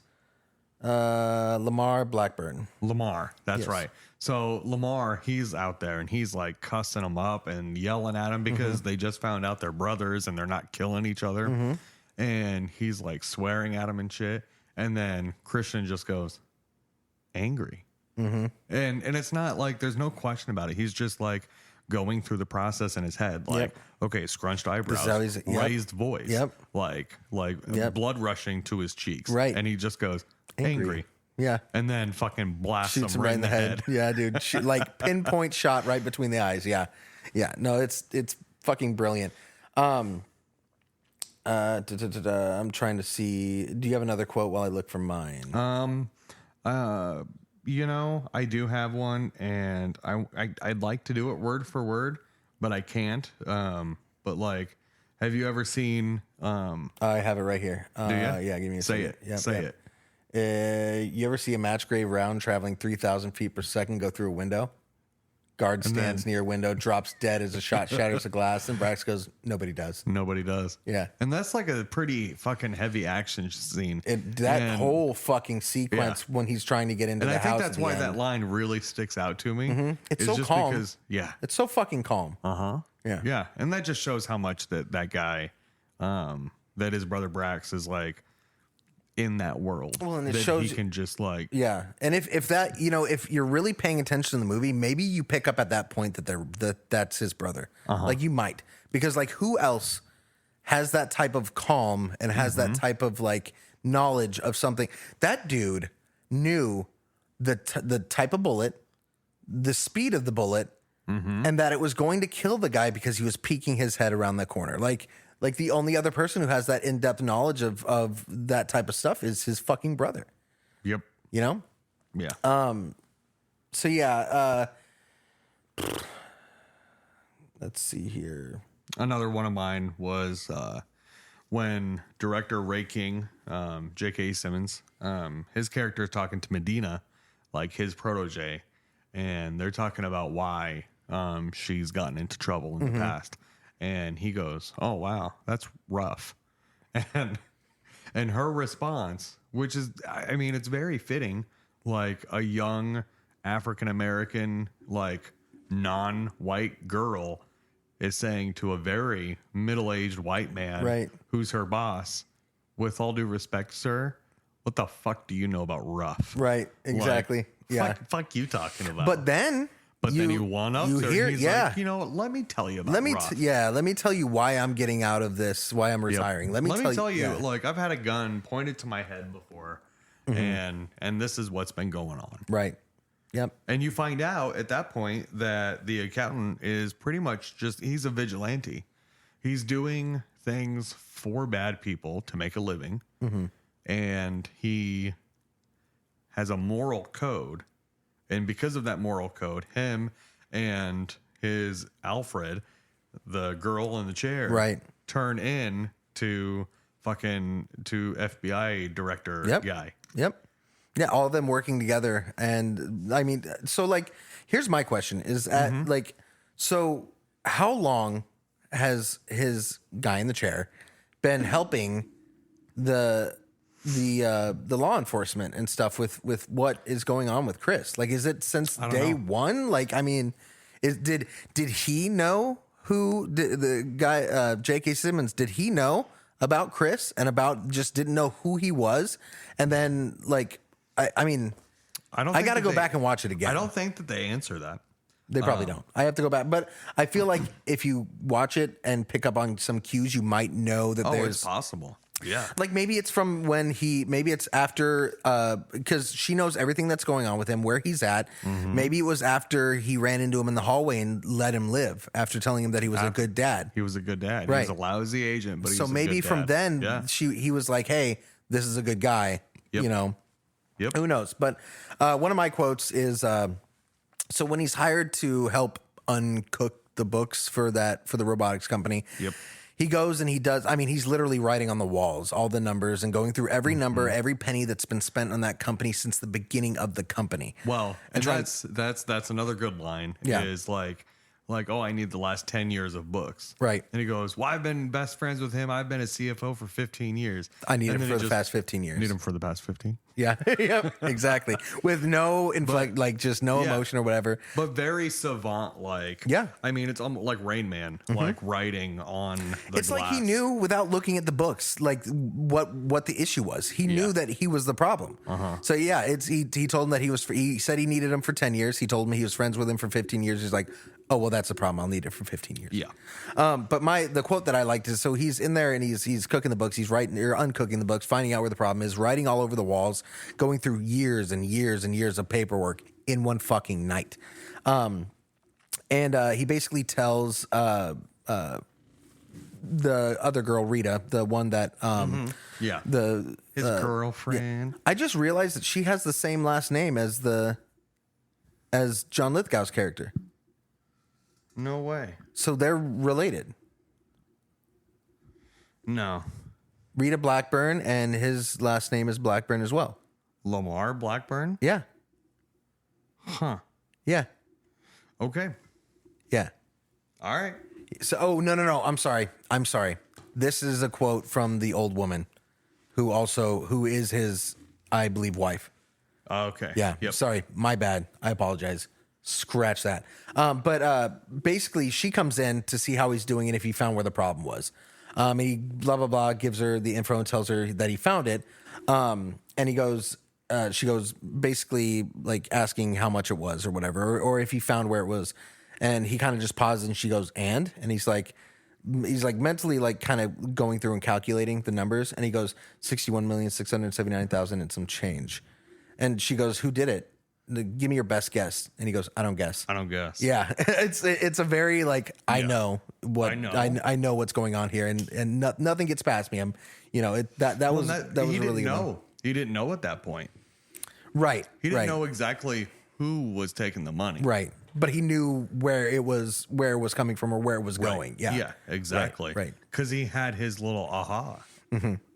Lamar Blackburn. Lamar. That's Yes. right. So Lamar, he's out there and he's like cussing him up and yelling at him because they just found out they're brothers and they're not killing each other. And he's like swearing at him and shit. And then Christian just goes angry. And it's not like there's no question about it. He's just like going through the process in his head. Like, okay, scrunched eyebrows, raised voice, like blood rushing to his cheeks. Right. And he just goes angry. Yeah. And then fucking blasts Shoots him right in the head. Yeah, dude. Like pinpoint shot right between the eyes. Yeah. Yeah. No, it's fucking brilliant. I'm trying to see. Do you have another quote while I look for mine? I do have one, and I'd like to do it word for word, but I can't. But like, have you ever seen? I have it right here. Do you? Yeah, give me a Say second. it. Yep, Say yep. it. You ever see a match grave round traveling 3,000 feet per second go through a window? Guard stands near window, drops dead as a shot shatters the glass, and Brax goes, nobody does. Nobody does. Yeah. And that's like a pretty fucking heavy action scene. That whole fucking sequence when he's trying to get into and the I think house. that's why that line really sticks out to me. It's so calm. Because, It's so fucking calm. Yeah. Yeah. And that just shows how much that guy, that his brother Brax is like in that world. Well, and it that shows he can just like, yeah. And if that, if you're really paying attention to the movie, maybe you pick up at that point that's his brother. Like you might, because like who else has that type of calm and has that type of like knowledge of something? That dude knew the type of bullet, the speed of the bullet, and that it was going to kill the guy because he was peeking his head around the corner. Like the only other person who has that in-depth knowledge of that type of stuff is his fucking brother. yep. You know? Yeah. So yeah, let's see here. Another one of mine was when director Ray King, J.K. Simmons, his character is talking to Medina, like his protege, and they're talking about why she's gotten into trouble in the past. And he goes, "Oh wow, that's rough," and her response, which is, I mean, it's very fitting, like a young African American, like non-white girl is saying to a very middle-aged white man, Right. who's her boss, with all due respect, sir, what the fuck do you know about rough? Right. Exactly. Like, Yeah. Fuck you talking about. But then then you one up you her. hear, He's yeah. like, you know what? Let me tell you about Let me rough. let me tell you why I'm getting out of this, why I'm retiring. Let me tell you. Yeah. Like, I've had a gun pointed to my head before, and this is what's been going on. Right. Yep. And you find out at that point that the accountant is pretty much he's a vigilante. He's doing things for bad people to make a living. And he has a moral code. And because of that moral code, him and his Alfred, the girl in the chair, Right. turn in to FBI director guy. Yep. Yeah, all of them working together. And I mean, so like, here's my question is so how long has his guy in the chair been helping the law enforcement and stuff with what is going on with Chris? Like, is it since day one? Like, I mean, did he know who the guy, J.K. Simmons, did he know about Chris and just didn't know who he was? And then like, I mean, I got to go back and watch it again. I don't think that they answer that. They probably don't. I have to go back, but I feel like if you watch it and pick up on some cues, you might know that there's it's possible. Yeah. Like maybe it's from when maybe it's after, because she knows everything that's going on with him, where he's at. Maybe it was after he ran into him in the hallway and let him live after telling him that he was a good dad. He was a good dad. Right. He was a lousy agent, but So maybe from then he was like, hey, this is a good guy, Yep. you know, Yep. who knows? But one of my quotes is, so when he's hired to help uncook the books for the robotics company, Yep. he goes and he does. I mean, he's literally writing on the walls all the numbers and going through every number, every penny that's been spent on that company since the beginning of the company. Well, and then- that's another good line. Yeah. Is like, oh, I need the last 10 years of books. Right. And he goes, well, I've been best friends with him. I've been a CFO for 15 years. I need And him then for the past 15 years. Need him for the past 15. Yeah, yep, exactly. With no just no emotion or whatever. But very savant, like. Yeah. I mean, it's almost like Rain Man, like writing on the It's like he glass. knew without looking at the books, like what the issue was. He knew that he was the problem. So yeah, he told him that he said he needed him for 10 years. He told him he was friends with him for 15 years. He's like, oh, well, that's the problem. I'll need it for 15 years. Yeah. But the quote that I liked is, so he's in there and he's cooking the books. He's writing or uncooking the books, finding out where the problem is, writing all over the walls, going through years and years and years of paperwork in one fucking night. And he basically tells the other girl, Rita, the one that Yeah. His girlfriend. I just realized that she has the same last name as John Lithgow's character. No way. So they're related. No. Rita Blackburn, and his last name is Blackburn as well. Lamar Blackburn? Yeah. Huh. Yeah. Okay. Yeah. All right. So, no. I'm sorry. This is a quote from the old woman who is his, I believe, wife. Okay. Yeah. Yep. Sorry. My bad. I apologize. Scratch that. But basically, she comes in to see how he's doing and if he found where the problem was. And he blah, blah, blah, gives her the info and tells her that he found it. And he goes, she goes basically like asking how much it was or whatever, or if he found where it was. And he kind of just pauses and she goes, and he's like mentally like kind of going through and calculating the numbers. And he goes, 61,679,000 and some change. And she goes, who did it? Give me your best guess. And he goes, I don't guess. I don't guess. Yeah. It's a very like, I know what, I know what's going on here. And nothing gets past me. I'm, that was really good. He didn't know at that point. Right. He didn't know exactly who was taking the money. Right. But he knew where it was coming from or where it was going. Yeah. Yeah, exactly. Right. Because he had his little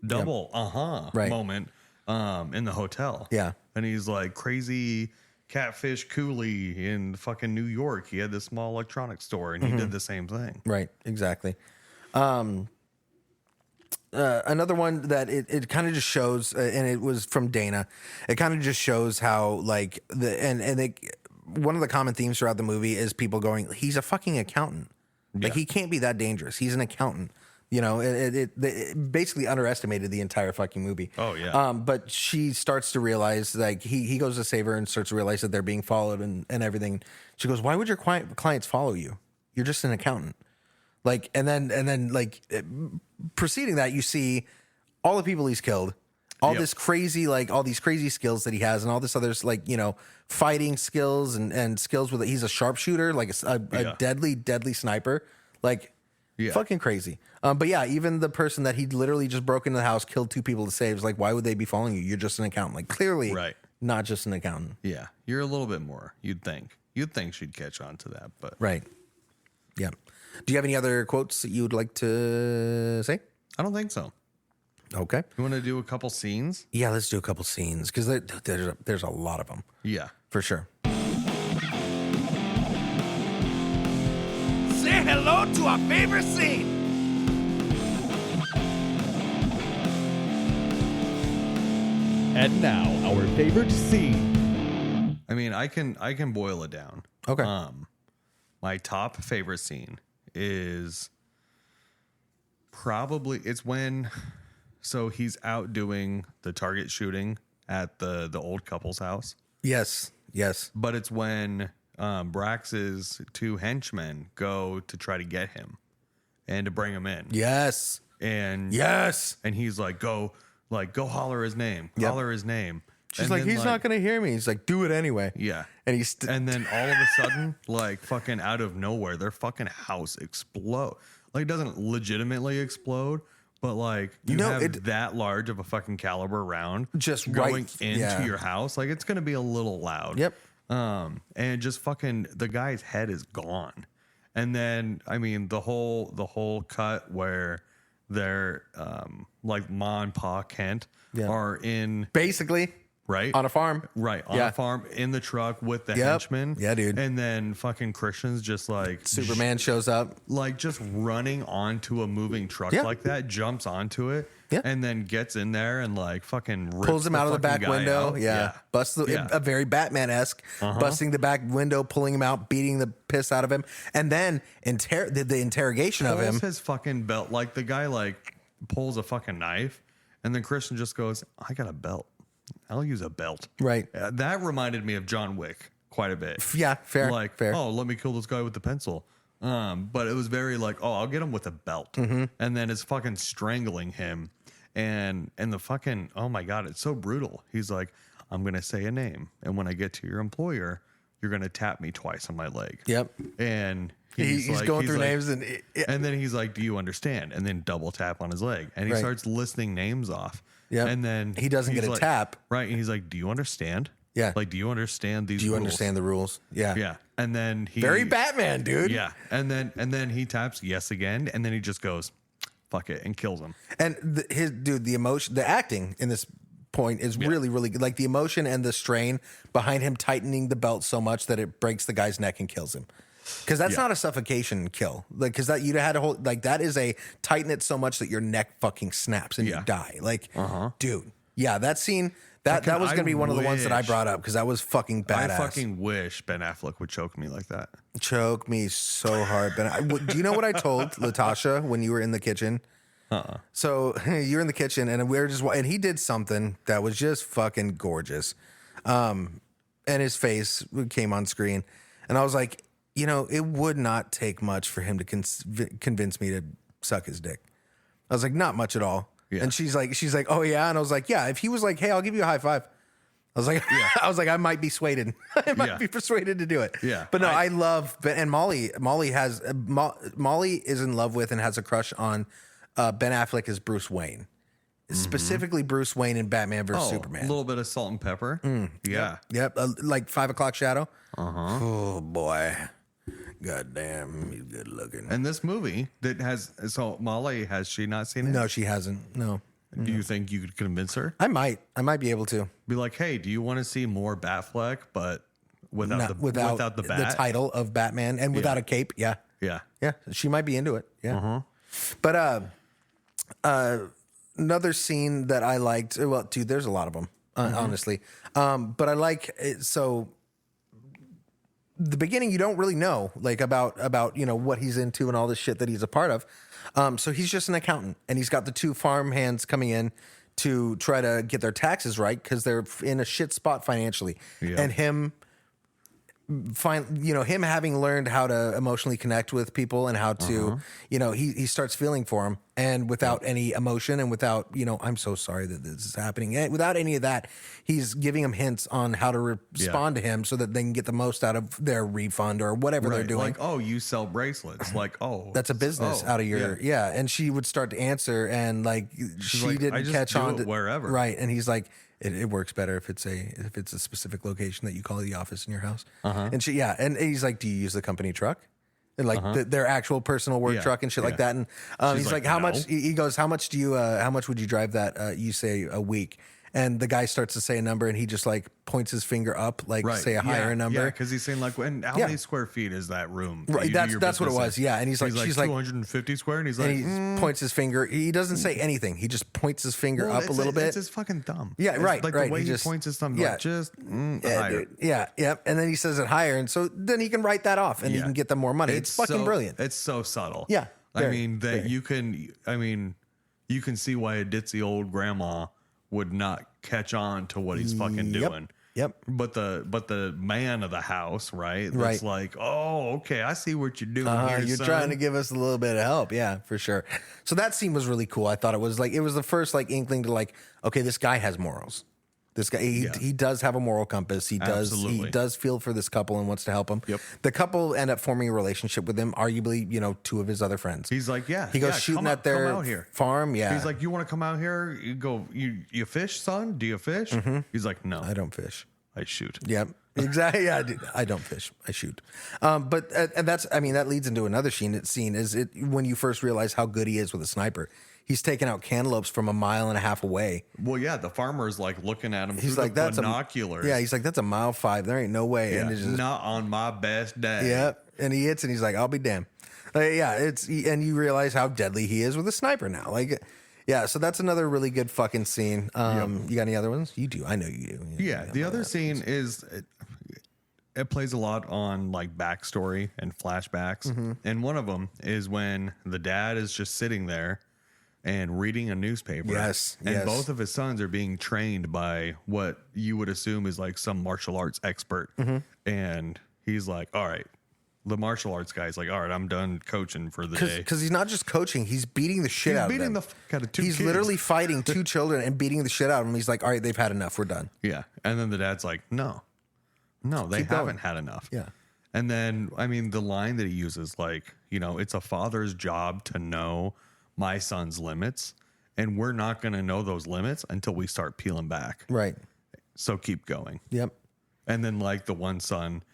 double moment in the hotel. Yeah. And he's like crazy catfish Cooley in fucking New York. He had this small electronics store and he did the same thing. Right. Exactly. Another one that it kind of just shows, and it was from Dana. It kind of just shows how like one of the common themes throughout the movie is people going, he's a fucking accountant. Like he can't be that dangerous. He's an accountant. You know, it basically underestimated the entire fucking movie. Oh, yeah. But she starts to realize, like, he goes to save her and starts to realize that they're being followed and everything. She goes, "Why would your clients follow you? You're just an accountant." Like, and then like preceding that, you see all the people he's killed, all this crazy, like all these crazy skills that he has, and all this others, like, you know, fighting skills and skills with it. He's a sharpshooter, like a deadly sniper, like. Yeah. Fucking crazy. But yeah, even the person that he literally just broke into the house, killed 2 people to save, is like, why would they be following you? You're just an accountant. Like, clearly, not just an accountant. Yeah, you're a little bit more. You'd think she'd catch on to that, but right. Yeah. Do you have any other quotes that you would like to say? I don't think so. Okay. You want to do a couple scenes? Yeah, let's do a couple scenes because there's a lot of them. Yeah, for sure. Say hello to our favorite scene. And now, our favorite scene. I mean, I can boil it down. Okay. My top favorite scene is probably so he's out doing the target shooting at the old couple's house. Yes. But it's when Brax's 2 henchmen go to try to get him and to bring him in. Yes. And he's like, go holler his name. Yep. Holler his name. She's and like, he's not going to hear me. He's like, do it anyway. Yeah. And and then all of a sudden, like fucking out of nowhere, their fucking house explode. Like it doesn't legitimately explode, but like you have that large of a fucking caliber round just going into your house. Like it's going to be a little loud. Yep. And just fucking the guy's head is gone. And then, I mean, the whole cut where they're like Ma and Pa Kent are in basically on a farm, on a farm in the truck with the henchmen. Yeah, dude. And then fucking Christian's just like Superman shows up, like just running onto a moving truck like that, jumps onto it. Yeah. And then gets in there and like fucking pulls him out of the back window. Yeah. Busts a very Batman-esque, busting the back window, pulling him out, beating the piss out of him. And then the interrogation of him. His fucking belt. Like the guy like pulls a fucking knife and then Christian just goes, I got a belt. I'll use a belt. Right. That reminded me of John Wick quite a bit. Yeah, fair. Like, fair. Oh, let me kill this guy with the pencil. But it was very like, oh, I'll get him with a belt. And then it's fucking strangling him. And the fucking, oh my God, it's so brutal. He's like, I'm going to say a name. And when I get to your employer, you're going to tap me twice on my leg. Yep. And he's going through names. And then he's like, do you understand? And then double tap on his leg. And he starts listing names off. Yeah. And then he doesn't get a tap. Right. And he's like, do you understand? Yeah. Like, do you understand these rules? Do you understand the rules? Yeah. Yeah. And then very Batman, dude. Yeah. And then he taps yes again. And then he just goes, fuck it, and kills him. And the emotion, the acting in this point is really, really good. Like the emotion and the strain behind him tightening the belt so much that it breaks the guy's neck and kills him. Because that's not a suffocation kill. Like, because that you'd had to hold, like, that is a tighten it so much that your neck fucking snaps and you die. Like, dude. Yeah, that scene, that was going to be one of the ones that I brought up because that was fucking badass. I fucking wish Ben Affleck would choke me like that. Choke me so hard. Do you know what I told Latasha when you were in the kitchen? So you're in the kitchen and we were and he did something that was just fucking gorgeous. And his face came on screen. And I was like, you know, it would not take much for him to convince me to suck his dick. I was like, not much at all. Yeah. And she's like, oh yeah. And I was like, yeah, if he was like, hey, I'll give you a high five. I was like, I might be swayed. I might be persuaded to do it. Yeah. But no, I love Ben and Molly. Molly is in love with and has a crush on Ben Affleck as Bruce Wayne. Specifically Bruce Wayne in Batman vs. Superman. A little bit of salt and pepper. Yeah. Yep. Like 5 o'clock shadow. Oh boy. God damn, he's good looking. And this movie that has, so Molly, has she not seen it? No, she hasn't. No. Do you think you could convince her? I might be able to. Be like, hey, do you want to see more Batfleck, but without the bat? The title of Batman and without a cape? Yeah. Yeah. Yeah. She might be into it. Yeah. But another scene that I liked, well, dude, there's a lot of them, honestly. But I like it. So the beginning, you don't really know like about you know what he's into and all this shit that he's a part of. So he's just an accountant, and he's got the two farm hands coming in to try to get their taxes right because they're in a shit spot financially, and him having learned how to emotionally connect with people and how to, you know, he starts feeling for him, and without any emotion and without, you know, I'm so sorry that this is happening. And without any of that, he's giving him hints on how to respond to him so that they can get the most out of their refund or whatever they're doing. Like, oh, you sell bracelets. Like, oh, that's a business out of your, And she would start to answer, and like, she like, didn't catch on to wherever. Right. And he's like, it works better if it's a specific location that you call the office in your house. And she, and he's like, do you use the company truck? And like their actual personal work truck and shit like that. And he's like, how much? He goes, how much would you drive that? You say a week. And the guy starts to say a number, and he just like points his finger up, like say a higher number. Yeah, because he's saying like, and how many square feet is that room? Right, that's what it was. Yeah, and he's like, she's like 250 square, and he's like, he points his finger. He doesn't say anything. He just points his finger up a little bit. It's his fucking thumb. Yeah, right. Like the way he points his thumb, like just higher. Yeah. And then he says it higher, and so then he can write that off, and he can get them more money. It's fucking brilliant. It's so subtle. Yeah, you can see why a ditzy old grandma would not catch on to what he's fucking doing. Yep. But the man of the house, right? That's like, oh, okay, I see what you're doing here, you're son. trying to give us a little bit of help. Yeah, for sure. So that scene was really cool. I thought it was the first like inkling to like, okay, this guy has morals. This guy, he does have a moral compass. He does feel for this couple and wants to help them. Yep. The couple end up forming a relationship with him, arguably, you know, two of his other friends. He's like, he goes shooting at their farm. Yeah. He's like, you want to come out here? You go, you fish, son? Do you fish? He's like, no, I don't fish. I shoot. Yep. Exactly. Yeah, I don't fish. I shoot. But and that leads into another scene is it when you first realize how good he is with a sniper. He's taking out cantaloupes from 1.5 miles away. Well, yeah, the farmer's like looking at him he's through like, the binoculars. He's like, that's 1.5 miles. There ain't no way. Yeah, and it's just, not on my best day. Yep. And he hits, and he's like, I'll be damned. And you realize how deadly he is with a sniper now. Like, yeah, so that's another really good fucking scene. You got any other ones? You do. I know you do. Yeah, the other scene is it plays a lot on like backstory and flashbacks. And one of them is when the dad is just sitting there and reading a newspaper. Yes. And both of his sons are being trained by what you would assume is like some martial arts expert. And he's like, all right. The martial arts guy's like, all right, I'm done coaching for the day. Because he's not just coaching, he's beating the shit out of them. He's beating the fuck out of two kids. He's literally fighting two children and beating the shit out of them. He's like, all right, they've had enough. We're done. Yeah. And then the dad's like, no, they haven't had enough. Yeah. And then, I mean, the line that he uses, like, you know, it's a father's job to know my son's limits, and we're not going to know those limits until we start peeling back. Right. So keep going. Yep. And then, like, the one son,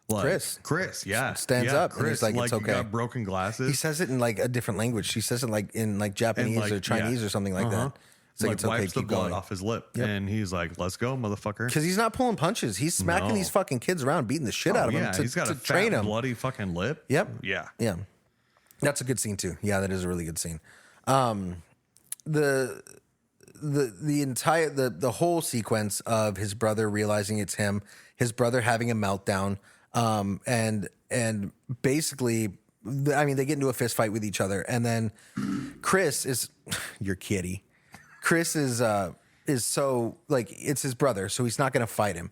like, Chris, stands up. Chris, and he's like, it's okay. Got broken glasses. He says it in like a different language. He says it like in like Japanese or Chinese or something like that. It's like it's wipes the blood off his lip, and he's like, "Let's go, motherfucker!" Because he's not pulling punches. He's smacking these fucking kids around, beating the shit out of them he's got to a train fat, them. bloody fucking lip. Yep. Yeah. That's a good scene too. Yeah, that is a really good scene. The entire the whole sequence of his brother realizing it's him, his brother having a meltdown, and basically, I mean, they get into a fist fight with each other, and then Chris is your kitty. Chris is so like it's his brother, so he's not going to fight him.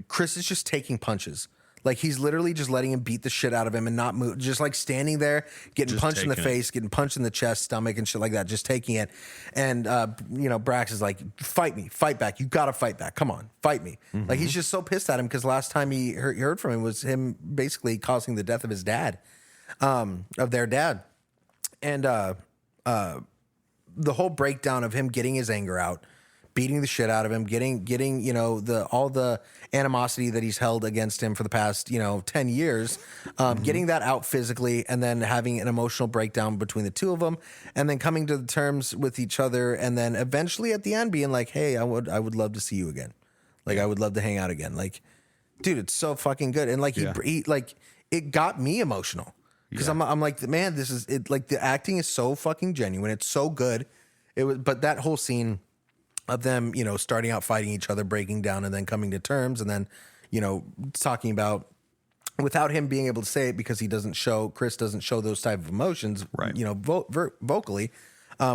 Chris is just taking punches. Like he's literally just letting him beat the shit out of him and not move, just like standing there, getting punched in the face, getting punched in the chest, stomach, and shit like that, just taking it. And Brax is like, fight me, fight back. You gotta fight back. Come on, fight me. Like he's just so pissed at him because last time he heard from him was him basically causing the death of his dad, of their dad, and the whole breakdown of him getting his anger out, beating the shit out of him, getting all the animosity that he's held against him for the past 10 years, getting that out physically, and then having an emotional breakdown between the two of them, and then coming to the terms with each other, and then eventually at the end being like, hey, I would love to see you again, like I would love to hang out again, like, dude, it's so fucking good, and like he like it got me emotional because I'm like, man, this is it, like the acting is so fucking genuine, it's so good, but that whole scene of them, starting out fighting each other, breaking down, and then coming to terms, and then, talking about without him being able to say it because Chris doesn't show those type of emotions, Right. vocally.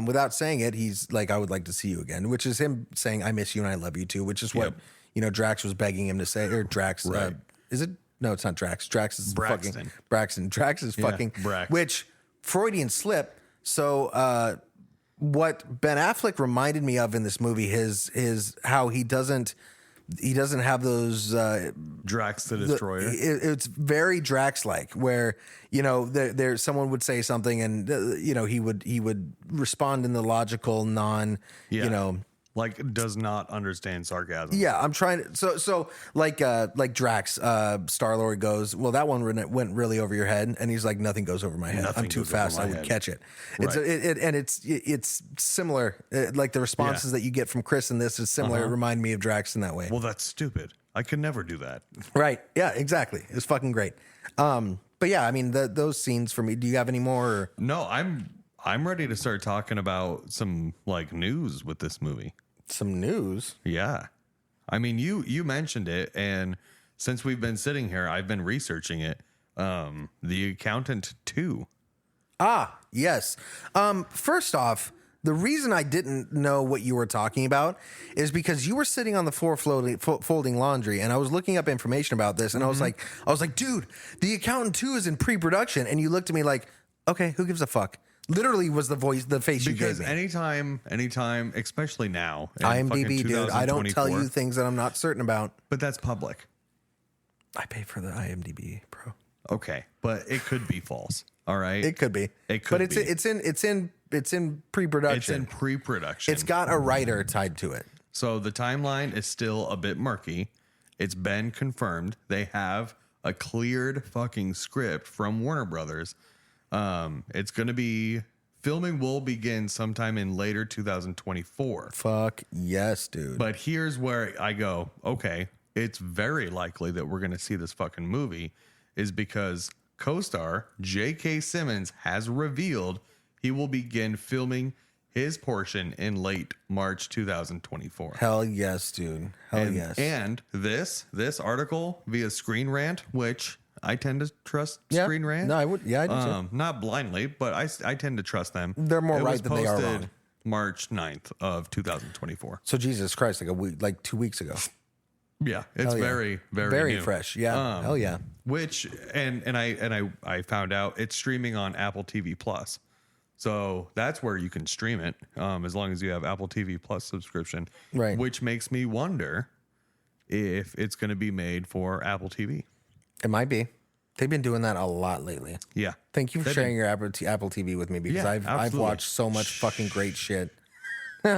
Without saying it, he's like, I would like to see you again, which is him saying, I miss you and I love you too, which is what, Drax was begging him to say, or Drax, Right. is it? No, it's not Drax. Drax is Braxton. fucking Braxton. Drax is fucking, Brax. which Freudian slip. So, what Ben Affleck reminded me of in this movie is how he doesn't have those Drax the Destroyer. it's very Drax-like, where there someone would say something and he would respond in the logical like does not understand sarcasm. Yeah, I'm trying to. So like Drax, Star-Lord goes, well, that one went really over your head, and he's like, nothing goes over my head. Nothing I'm too goes over fast. my I would head. catch it. Right. It's similar. Like the responses that you get from Chris in this is similar. It remind me of Drax in that way. Well, that's stupid. I could never do that. Right? Yeah, exactly. It's fucking great. But yeah, I mean those scenes for me. Do you have any more? Or? No, I'm ready to start talking about some like news with this movie. Some news. Yeah. I mean, you mentioned it, and since we've been sitting here, I've been researching it. The Accountant 2. Ah, yes. First off, the reason I didn't know what you were talking about is because you were sitting on the floor folding laundry, and I was looking up information about this, and I was like, dude, The Accountant 2 is in pre-production, and you looked at me like, okay, who gives a fuck? Literally was the face you Because gave me. anytime, especially now, in IMDb, fucking dude. I don't tell 2024, you things that I'm not certain about. but that's public. I pay for the IMDb, bro. Okay, but it could be false. All right, It could be. It could but be. It's in pre-production. It's in pre-production. It's got a writer tied to it. So the timeline is still a bit murky. It's been confirmed. They have a cleared fucking script from Warner Brothers. It's going to be filming will begin sometime in later 2024. Fuck yes, dude. But here's where I go, okay, it's very likely that we're going to see this fucking movie is because co-star J.K. Simmons has revealed he will begin filming his portion in late March 2024. Hell yes, dude. Hell yes. And this article via Screen Rant, which I tend to trust Screen Rant. No, I would. Yeah, I do too. Not blindly, but I tend to trust them. They're more It right was than they are posted wrong. March 9th of 2024. So Jesus Christ, like 2 weeks ago. Yeah, it's Hell yeah. very new. fresh. Yeah. Hell yeah. Which and I found out it's streaming on Apple TV Plus. So that's where you can stream it, as long as you have Apple TV Plus subscription. Right. Which makes me wonder if it's going to be made for Apple TV. It might be. They've been doing that a lot lately. Yeah. Thank you for sharing your Apple TV with me because Yeah, I've absolutely. watched so much fucking great shit. Dude,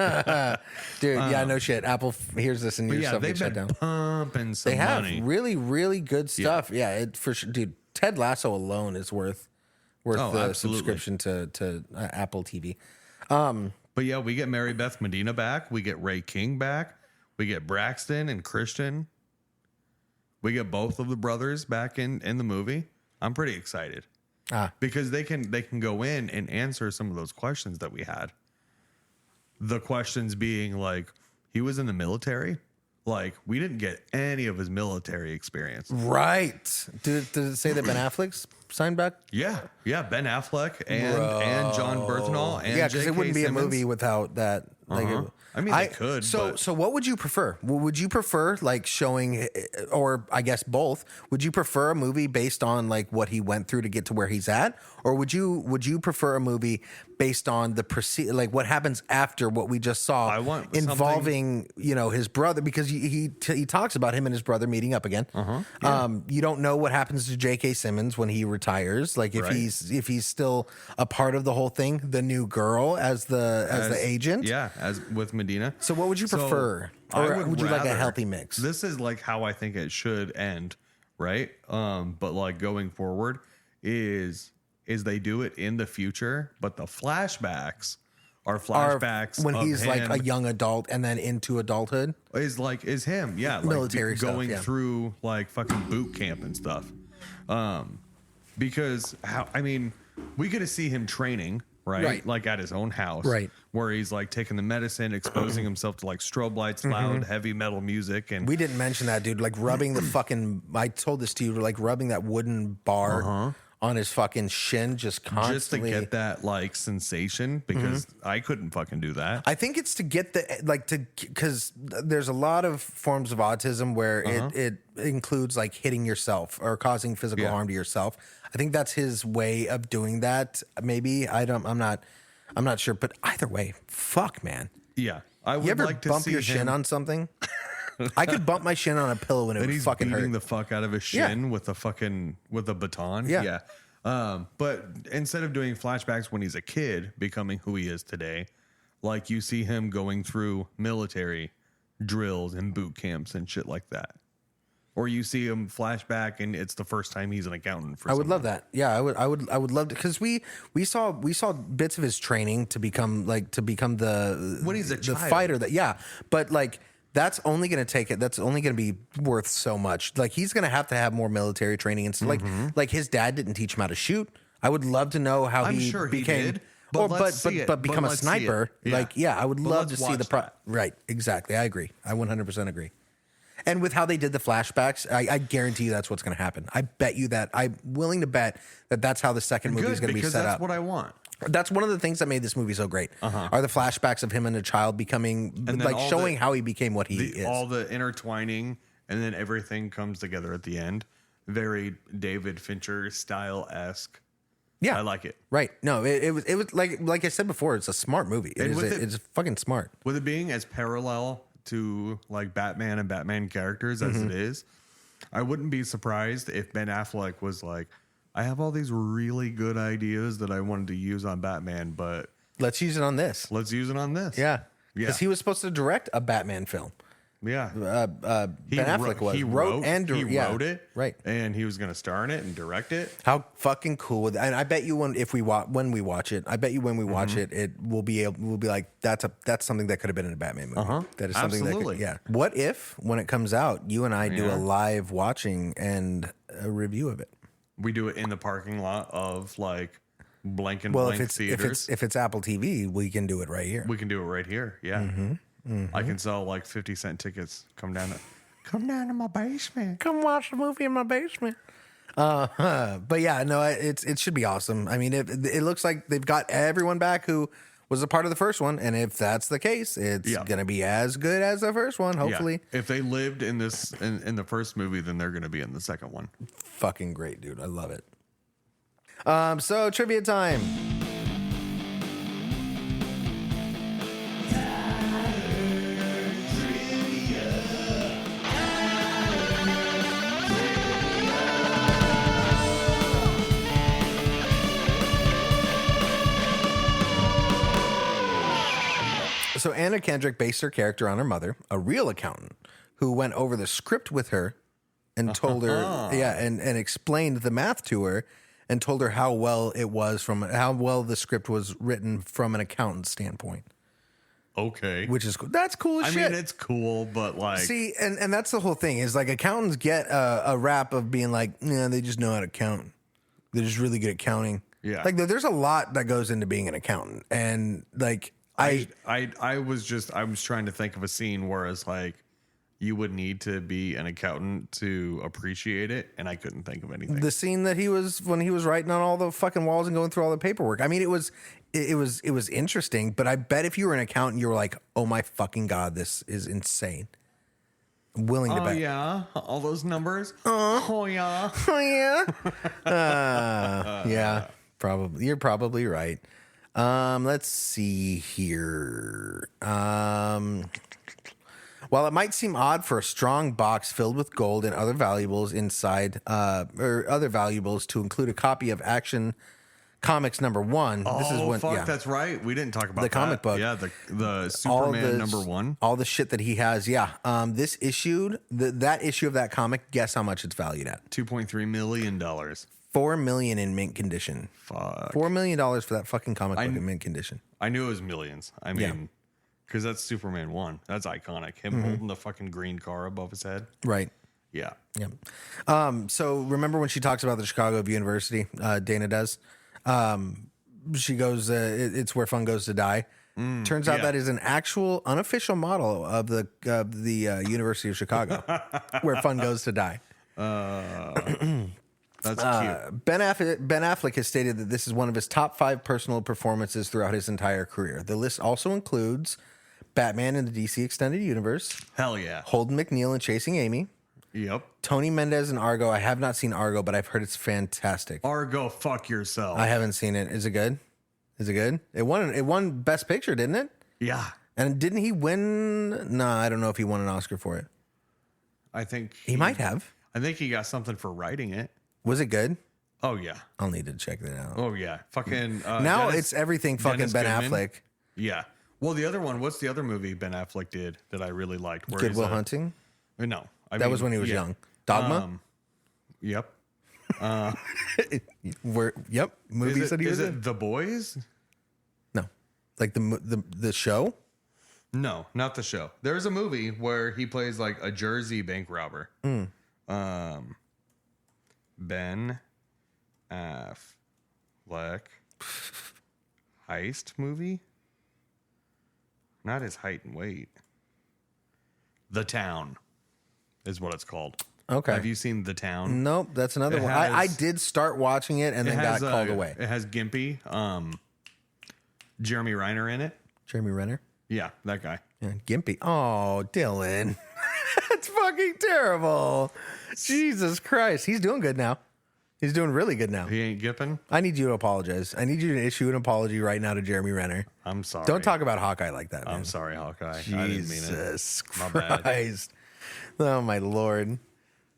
yeah, no shit. Apple hears this and But your yeah, stuff they've gets shut been down. pumping some They have money. really, really good stuff. Yeah, it for sure, dude. Ted Lasso alone is worth Oh, the absolutely. subscription to Apple TV. But yeah, we get Mary Beth Medina back. We get Ray King back. We get Braxton and Christian. We get both of the brothers back in the movie. I'm pretty excited because they can go in and answer some of those questions that we had. The questions being like, he was in the military. Like, we didn't get any of his military experience. Right. Did it say that Ben Affleck's signed back? Yeah. Ben Affleck and John Berthenol and Yeah, because it J.K. wouldn't be a Simmons. movie without that. Like, I mean, they could, So, but- so what would you prefer? Would you prefer like showing, or I guess both? Would you prefer a movie based on like what he went through to get to where he's at, or would you prefer a movie based on the like what happens after what we just saw? I want involving his brother, because he talks about him and his brother meeting up again. You don't know what happens to J.K. Simmons when he retires. Like if Right. he's still a part of the whole thing, the new girl as the agent. Yeah, as with Medina. So what would you prefer? Or would you like a healthy mix? This is like how I think it should end, right? But like going forward is they do it in the future, but the flashbacks are flashbacks when of he's like him a young adult and then into adulttid. is him, yeah, like Military stuff, going yeah. through like fucking boot camp and stuff. Because we get to see him training right? Right. Like at his own house, Right. where he's like taking the medicine, exposing himself to like strobe lights, loud, heavy metal music, and We didn't mention that, dude. Like rubbing the fucking. I told this to you, like rubbing that wooden bar on his fucking shin, just constantly. just to get that like sensation, because I couldn't fucking do that. I think it's to get because there's a lot of forms of autism where it includes like hitting yourself or causing physical harm to yourself. I think that's his way of doing that. Maybe I'm not sure, but either way, fuck, man. Yeah, I would You ever like to bump see your shin on something? I could bump my shin on a pillow and it and would he's fucking beating hurt. the fuck out of his shin with a baton. Yeah. But instead of doing flashbacks when he's a kid, becoming who he is today, like you see him going through military drills and boot camps and shit like that. Or you see him flashback and it's the first time he's an accountant for I would love that. Yeah, I would love to, because we saw bits of his training to become the When he's a the child. fighter but like that's only going to be worth so much. Like he's going to have more military training and stuff. Like his dad didn't teach him how to shoot. I would love to know how I'm he sure he became did, but become a let's see it. sniper. Yeah. Like I would But love let's to see watch the that. right, exactly. I agree. I 100% agree. And with how they did the flashbacks, I guarantee you that's what's going to happen. I bet you that. I'm willing to bet that that's how the second movie is going to be because set that's up. what I want. That's one of the things that made this movie so great. Are the flashbacks of him and a child becoming, And then like all showing how he became what he is. All the intertwining, and then everything comes together at the end. Very David Fincher style-esque. Yeah, I like it. Right? No, it was like I said before. It's a smart movie. It's fucking smart. With it being as parallel to like Batman and Batman characters as it is, I wouldn't be surprised if Ben Affleck was like, I have all these really good ideas that I wanted to use on Batman, but Let's use it on this. let's use it on this. Yeah, Yeah. because he was supposed to direct a Batman film. Yeah. Ben Affleck was. He wrote it. Right. And he was going to star in it and direct it. How fucking cool would that? And I bet you when we watch it, it we'll be like that's something that could have been in a Batman movie. That is something Absolutely. that could, yeah. What if when it comes out, you and I do a live watching and a review of it? We do it in the parking lot of like blank and Well, blank if theaters. it's Apple TV, we can do it right here. We can do it right here. Yeah. I can sell like 50-cent tickets. Come down to my basement. Come watch the movie in my basement. But yeah, no, it should be awesome. I mean, it looks like they've got everyone back who was a part of the first one, and if that's the case, it's gonna be as good as the first one. Hopefully, Yeah. If they lived in this in the first movie, then they're going to be in the second one. fucking great, dude. I love it. So trivia time. So Anna Kendrick based her character on her mother, a real accountant, who went over the script with her and told her, and explained the math to her and told her how well the script was written from an accountant standpoint, Okay. which is cool. That's cool as I shit. mean, it's cool, but like, See, and that's the whole thing is like accountants get a rap of being like, yeah, they just know how to count. They're just really good at counting. Yeah. Like there's a lot that goes into being an accountant, and like I was trying to think of a scene where it's like you would need to be an accountant to appreciate it, and I couldn't think of anything. the scene that when he was writing on all the fucking walls and going through all the paperwork. I mean, it was interesting, but I bet if you were an accountant, you were like, oh my fucking God, this is insane. I'm willing to Oh bet. yeah, all those numbers. Oh yeah. Oh yeah. Yeah, probably. You're probably right. Let's see here. While it might seem odd for a strong box filled with gold and other valuables inside, or other valuables to include a copy of Action Comics #1. This is when, fuck, that's right. We didn't talk about The comic book. Yeah, the Superman #1. all the shit that he has. Yeah. This issued that issue of that comic. Guess how much it's valued at? $2.3 million. $4 million in mint condition. Fuck. $4 million for that fucking comic book in mint condition. I knew it was millions. I mean, because that's Superman 1. That's iconic. Him holding the fucking green car above his head. Right. Yeah. Yeah. So remember when she talks about the Chicago University, Dana does, she goes, it's where fun goes to die. Turns out that is an actual unofficial model of the University of Chicago, where fun goes to die. That's cute. Ben Affleck has stated that this is one of his top 5 personal performances throughout his entire career. The list also includes Batman in the DC Extended Universe, Hell yeah. Holden McNeil in Chasing Amy, Yep. Tony Mendez in Argo. I have not seen Argo, but I've heard it's fantastic. Argo, fuck yourself. I haven't seen it. Is it good? Is it good? It won Best Picture, didn't it? Yeah. And didn't he win? No, I don't know if he won an Oscar for it. I think He might have. I think he got something for writing it. Was it good? Oh yeah. I'll need to check that out. Oh yeah. Fucking Now it's everything fucking Dennis Ben Goodman. Affleck. Yeah. Well, the other one, what's the other movie Ben Affleck did that I really liked? Where Good he's Will Hunting? No. That was when he was young. Dogma? Yep. Yep. Movies that he was is in? it The Boys? No. Like the show? No, not the show. There's a movie where he plays like a Jersey bank robber. Ben Affleck heist movie? Not his height and weight. The Town is what it's called. Okay. Have you seen The Town? Nope, that's another It one. has- I did start watching it and then got called away. It has Gimpy, Jeremy Renner in it. Jeremy Renner? Yeah, that guy. Yeah, Gimpy. Oh, Dylan. That's fucking terrible. Jesus Christ. He's doing good now. He's doing really good now. He ain't gipping. I need you to apologize. I need you to issue an apology right now to Jeremy Renner. I'm sorry. Don't talk about Hawkeye like that, man. I'm sorry, Hawkeye. I didn't mean it. Jesus My bad. Christ. Oh, my Lord.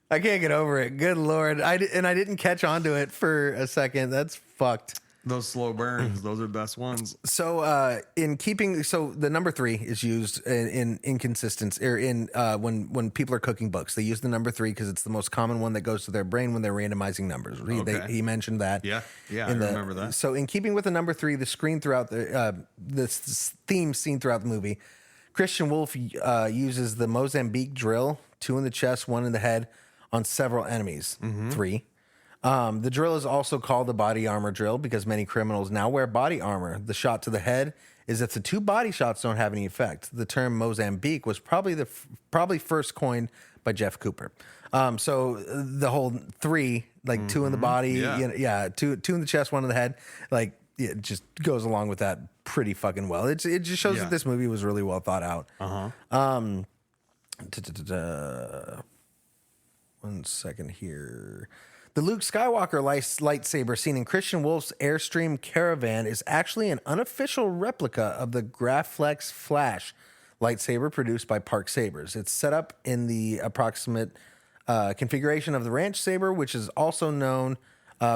I can't get over it. Good Lord. I didn't catch on to it for a second. That's fucked. Those slow burns, those are the best ones. So the number 3 is used in inconsistency or in when people are cooking books. They use the number 3 because it's the most common one that goes to their brain when they're randomizing numbers. He mentioned that. Yeah, I remember that. So in keeping with the number 3, the screen throughout this theme seen throughout the movie, Christian Wolf uses the Mozambique drill, 2 in the chest, 1 in the head, on several enemies. 3. The drill is also called the body armor drill because many criminals now wear body armor. The shot to the head is if the 2 body shots don't have any effect. The term Mozambique was probably first coined by Jeff Cooper. So the whole 3, like 2 in the body, 2 in the chest, 1 in the head, like it just goes along with that pretty fucking well. It just shows that this movie was really well thought out. 1 second here. The Luke Skywalker lightsaber seen in Christian Wolf's Airstream Caravan is actually an unofficial replica of the Graflex Flash lightsaber produced by Park Sabers. It's set up in the approximate configuration of the Ranch Saber, which is also known,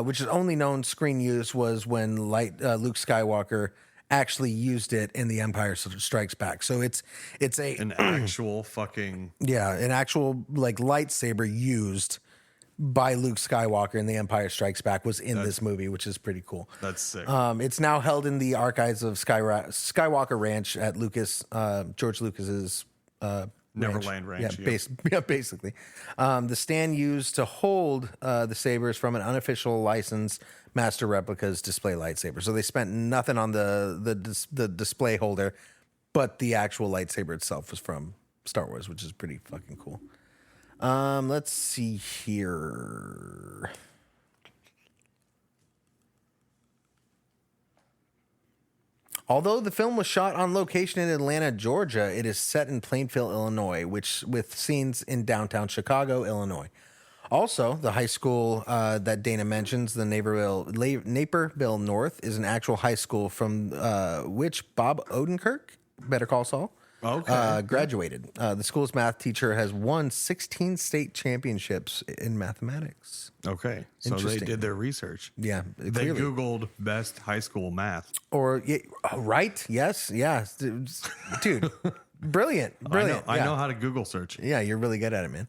which is only known screen use was when Luke Skywalker actually used it in The Empire Strikes Back. So it's An actual fucking an actual like lightsaber used by Luke Skywalker in The Empire Strikes Back was in this movie, which is pretty cool. That's sick. It's now held in the archives of Skywalker Ranch at George Lucas's Neverland Ranch. Basically. The stand used to hold the sabers from an unofficial license master replicas display lightsaber. So they spent nothing on the display holder, but the actual lightsaber itself was from Star Wars, which is pretty fucking cool. Let's see here. Although the film was shot on location in Atlanta, Georgia, it is set in Plainfield, Illinois, with scenes in downtown Chicago, Illinois. Also, the high school that Dana mentions, the Naperville North, is an actual high school from which Bob Odenkirk, Better Call Saul, graduated. The school's math teacher has won 16 state championships in mathematics. Okay. So they did their research. Yeah. They clearly. Googled best high school math. Right? Yes. Yeah. Dude, brilliant. I know how to Google search. Yeah, you're really good at it, man.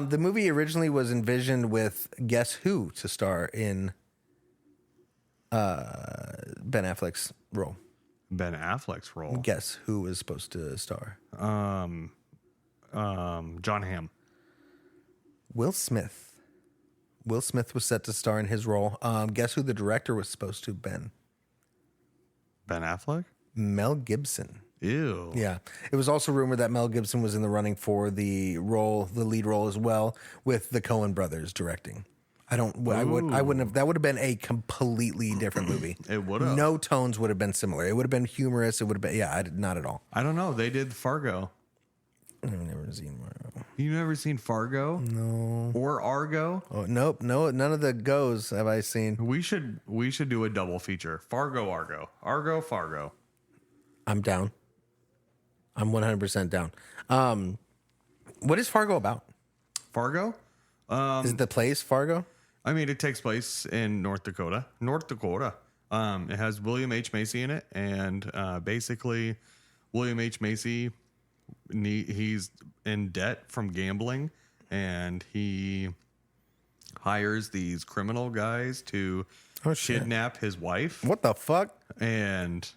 The movie originally was envisioned with Guess Who to star in Ben Affleck's role. Ben Affleck's role. Guess who was supposed to star? John Hamm. Will Smith. Will Smith was set to star in his role. Guess who the director was supposed to have been? Ben Affleck? Mel Gibson. Ew. Yeah. It was also rumored that Mel Gibson was in the running for the lead role as well, with the Coen brothers directing. I wouldn't have, that would have been a completely different movie. It would have. No tones would have been similar. It would have been humorous. It would have been, not at all. I don't know. They did Fargo. I've never seen Fargo. You never seen Fargo? No. Or Argo? Oh, nope. No, none of the goes have I seen. We should do a double feature. Fargo, Argo. Argo, Fargo. I'm down. I'm 100% down. What is Fargo about? Fargo? Is it the place Fargo? I mean, it takes place in North Dakota. It has William H. Macy in it, and basically, William H. Macy, he's in debt from gambling, and he hires these criminal guys to kidnap his wife. What the fuck? And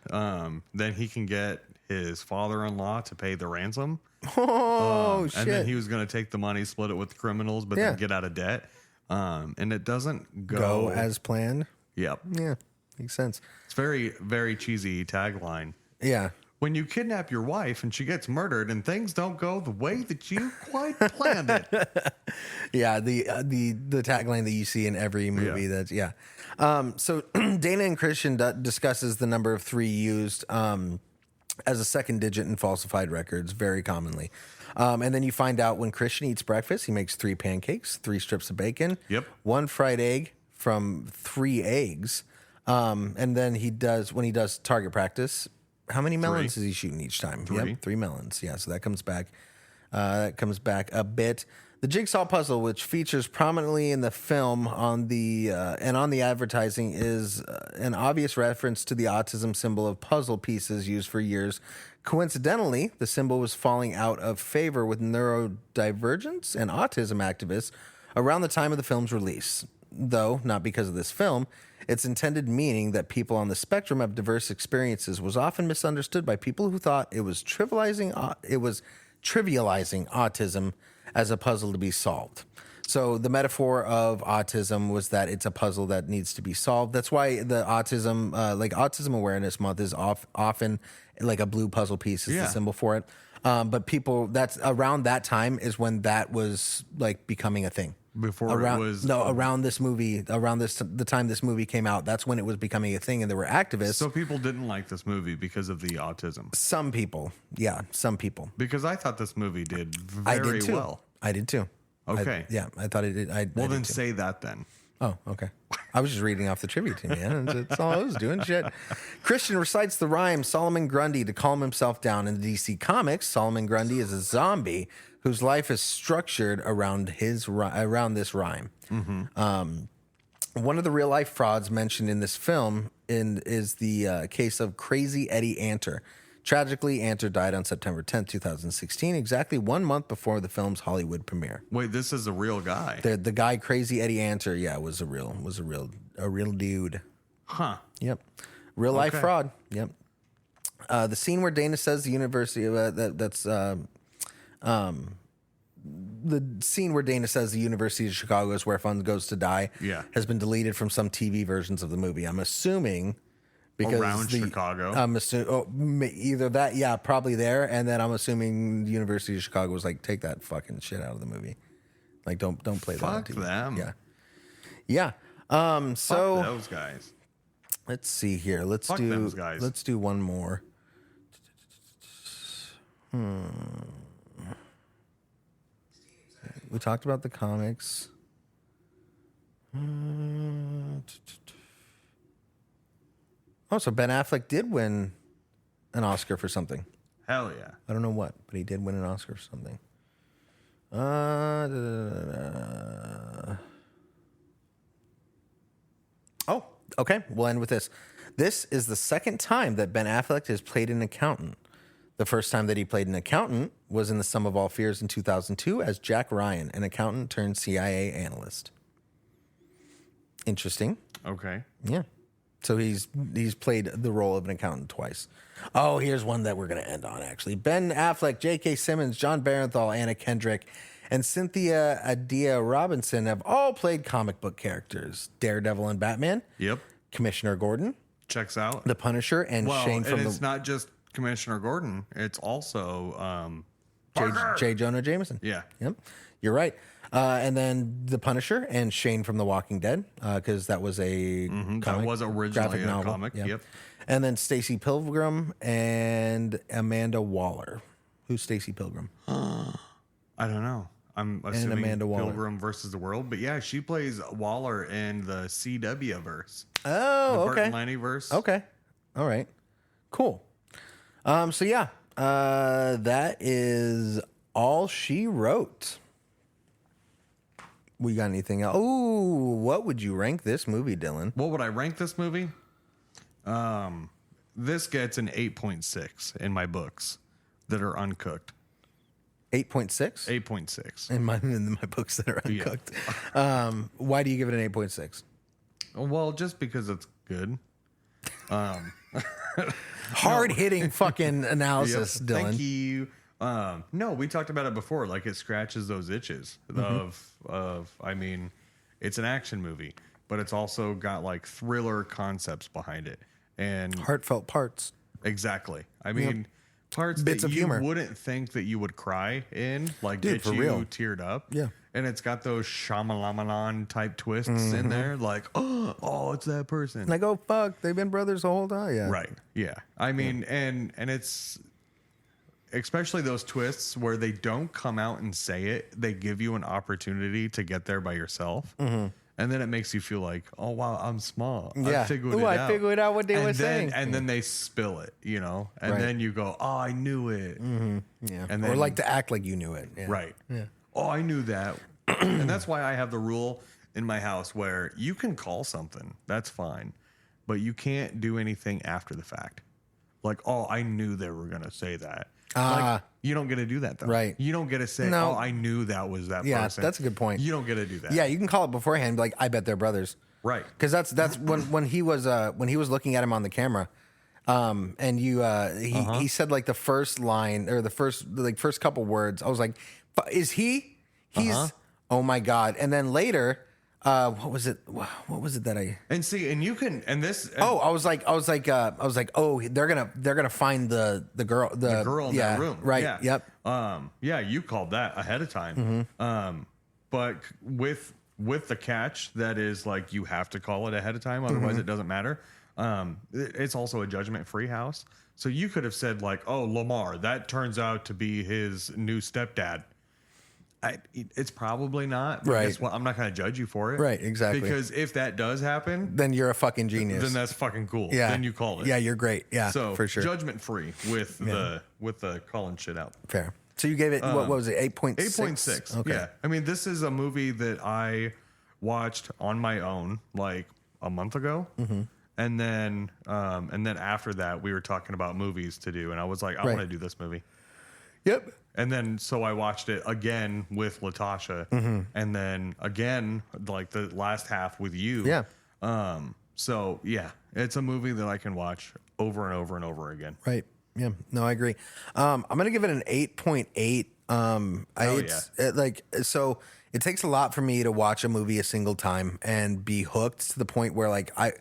then he can get his father-in-law to pay the ransom. Oh, shit. And then he was going to take the money, split it with the criminals, but then get out of debt. And it doesn't go as planned. Yep. Yeah, makes sense. It's very, very cheesy tagline. Yeah. When you kidnap your wife and she gets murdered and things don't go the way that you quite planned it. Yeah, the tagline that you see in every movie. So Dana and Christian discusses the number of 3 used as a second digit in falsified records very commonly. And then you find out when Christian eats breakfast, he makes 3 pancakes, 3 strips of bacon, 1 fried egg from 3 eggs. And then when he does target practice, how many melons is he shooting each time? 3. Yep, 3 melons. Yeah, so that comes back. A bit. The jigsaw puzzle, which features prominently in the film and on the advertising, is an obvious reference to the autism symbol of puzzle pieces used for years. Coincidentally, the symbol was falling out of favor with neurodivergence and autism activists around the time of the film's release. Though not because of this film, its intended meaning that people on the spectrum have diverse experiences was often misunderstood by people who thought it was trivializing autism as a puzzle to be solved. So the metaphor of autism was that it's a puzzle that needs to be solved. That's why the Autism Awareness Month is often like a blue puzzle piece is the symbol for it. But that's around that time is when that was like becoming a thing. Around this movie, the time this movie came out, that's when it was becoming a thing, and there were activists. So people didn't like this movie because of the autism. Some people. Because I thought this movie did very well. I did too. Okay. I thought it did. Well, then say that then. Oh, okay. I was just reading off the trivia team, man. That's all I was doing. Shit. Christian recites the rhyme Solomon Grundy to calm himself down. In the DC Comics, Solomon Grundy is a zombie whose life is structured around this rhyme. Mm-hmm. One of the real life frauds mentioned in this film is the case of Crazy Eddie Anter. Tragically, Anter died on September 10th, 2016, exactly 1 month before the film's Hollywood premiere. Wait, this is a real guy. The guy Crazy Eddie Anter, was a real dude. Huh. Yep. Real life fraud. Yep. The scene where Dana says the University of the scene where Dana says the University of Chicago is where fun goes to die has been deleted from some TV versions of the movie. I'm assuming because around Chicago. I'm assuming either that, probably there, and then I'm assuming the University of Chicago was like, take that fucking shit out of the movie. Like, don't play that on TV. Fuck them. Yeah. So fuck those guys. Let's see here. Let's do one more. We talked about the comics. Oh, so Ben Affleck did win an Oscar for something. Hell yeah. I don't know what, but he did win an Oscar for something. Oh, okay. We'll end with this. This is the second time that Ben Affleck has played an accountant. The first time that he played an accountant was in The Sum of All Fears in 2002 as Jack Ryan, an accountant turned CIA analyst. Interesting. Okay. Yeah. So he's played the role of an accountant twice. Oh, here's one that we're going to end on, actually. Ben Affleck, J.K. Simmons, John Barenthal, Anna Kendrick, and Cynthia Adia Robinson have all played comic book characters. Daredevil and Batman. Yep. Commissioner Gordon. checks out. The Punisher and Shane from it's not just Commissioner Gordon. It's also J. Jonah Jameson. Yeah. Yep. You're right. And then The Punisher and Shane from The Walking Dead, because that was a comic, that was originally graphic a novel. comic. Yep. And then Stacey Pilgrim and Amanda Waller. Who's Stacey Pilgrim? I don't know. I'm assuming Amanda Waller. Pilgrim versus the World, but yeah, she plays Waller in the CW verse. Oh, the okay. Burt and Lanny verse. Okay. All right. Cool. So yeah, that is all she wrote. We got anything else? Oh, what would you rank this movie, Dylan? What would I rank this movie? This gets an 8.6 in my books that are uncooked. 8.6? 8.6. In my books that are uncooked. Why do you give it an 8.6? Well, just because it's good. Hard hitting fucking analysis, Yep. Dylan. Thank you. No, we talked about it before. Like it scratches those itches of. I mean, it's an action movie, but it's also got like thriller concepts behind it and Heartfelt parts. exactly. I mean, parts Bits that of you humor. wouldn't think that you would cry in, like Dude, get for you real. teared up. Yeah. And it's got those Shyamalan type twists in there, like oh, it's that person. Like, oh fuck, they've been brothers the whole time. Yeah. Right. Yeah. I mean, and it's especially those twists where they don't come out and say it. They give you an opportunity to get there by yourself. And then it makes you feel like, oh, wow, I'm smart. Yeah. I figured Ooh, it I out. figured out what they were then, saying. And then they spill it, you know? And Right. then you go, oh, I knew it. Yeah. And or then- like to act like you knew it. Yeah. Right. Yeah. Oh, I knew that. And that's why I have the rule in my house where you can call something. That's fine. But you can't do anything after the fact. Like, oh, I knew they were going to say that. Like, you don't get to do that, though. Right. You don't get to say, No. oh, I knew that was that Yeah, person. that's a good point. You don't get to do that. Yeah, you can call it beforehand. Be like, I bet they're brothers. Right. Because that's when he was looking at him on the camera, and he said like the first line or the first couple words. I was like, is he? He's oh my god! And then later, what was it? What was it that I? And see, and you can, and this. And Oh, I was like, oh, they're gonna find the girl, the girl in yeah, that room. right? Yeah. Yep. Yeah, you called that ahead of time. But with the catch that is like you have to call it ahead of time, otherwise it doesn't matter. It's also a judgment-free house, so you could have said like, "Oh, Lamar, that turns out to be his new stepdad." It's probably not. But Right. guess what? I'm not going to judge you for it. Right, exactly. Because if that does happen, Then you're a fucking genius. then that's fucking cool. yeah. Then you call it. Yeah, you're great. Yeah, So for sure. judgment free with the calling shit out. Fair. So you gave it what was it? 8.6? 8.6. Okay. Yeah. I mean, this is a movie that I watched on my own like a month ago. And then after that, we were talking about movies to do. And I was like, I Right. want to do this movie. Yep. And then so I watched it again with Latasha. And then again, like the last half with you. Yeah. So yeah, it's a movie that I can watch over and over and over again. Right. Yeah. No, I agree. I'm gonna give it an 8.8. So it takes a lot for me to watch a movie a single time and be hooked to the point where I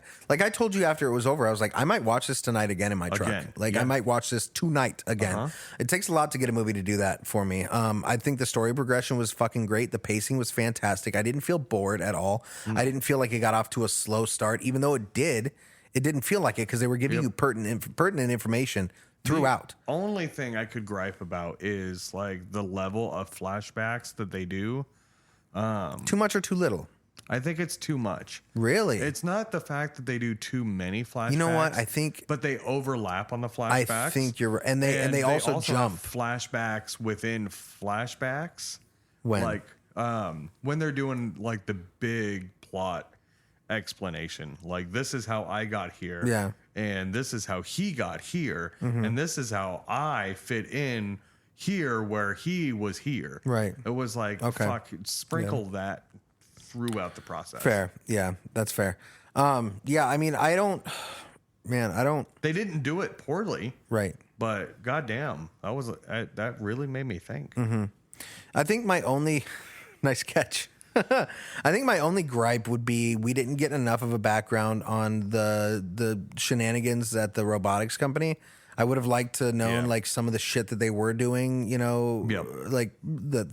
told you after it was over, I was like, I might watch this tonight again in my truck. Again, I yeah. might watch this tonight again. It takes a lot to get a movie to do that for me. I think the story progression was fucking great. The pacing was fantastic. I didn't feel bored at all. I didn't feel like it got off to a slow start, even though it did. It didn't feel like it because they were giving you pertinent information throughout. The only thing I could gripe about is like the level of flashbacks that they do. Too much or too little? I think it's too much. Really? It's not the fact that they do too many flashbacks. You know what? I think, but they overlap on the flashbacks. I think you're right, and they also have jump. flashbacks within flashbacks. When? Like when they're doing like the big plot explanation, like this is how I got here, Yeah. and this is how he got here, and this is how I fit in here where he was here. Right. It was like, Okay. fuck, sprinkle that throughout the process. Fair. Yeah, that's fair. Yeah, I mean, I don't. They didn't do it poorly, Right. but goddamn, that really made me think. I think my only nice catch. I think my only gripe would be we didn't get enough of a background on the shenanigans at the robotics company. I would have liked to known like some of the shit that they were doing, you know, like that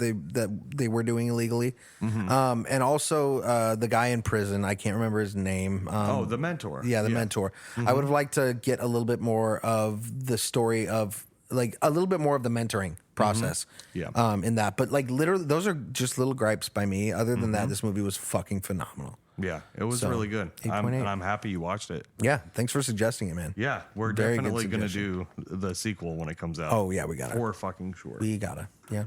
they were doing illegally. And also the guy in prison, I can't remember his name. The mentor. Yeah, the mentor. I would have liked to get a little bit more of the story of like a little bit more of the mentoring process. In that. But like literally those are just little gripes by me. Other than that, this movie was fucking phenomenal. Yeah, it was really good. I'm happy you watched it. Yeah, thanks for suggesting it, man. Yeah, we're Very definitely going to do the sequel when it comes out. Oh, yeah, we got it. For fucking sure. We gotta, yeah.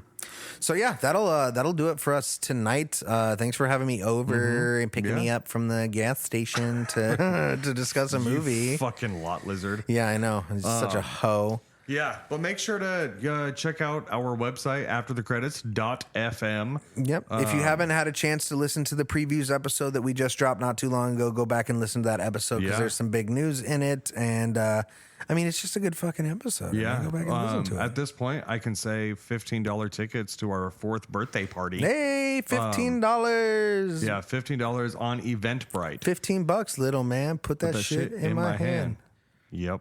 So yeah, that'll do it for us tonight. Thanks for having me over and picking me up from the gas station to to discuss a movie. You fucking lot lizard. Yeah, I know. He's such a hoe. Yeah, but make sure to check out our website, afterthecredits.fm. Yep. If you haven't had a chance to listen to the previews episode that we just dropped not too long ago, go back and listen to that episode because there's some big news in it. And I mean, it's just a good fucking episode. Yeah. Go back and listen to it. At this point, I can say $15 tickets to our 4th birthday party. Hey, $15. Yeah, $15 on Eventbrite. $15, little man. Put that shit in my hand. Yep.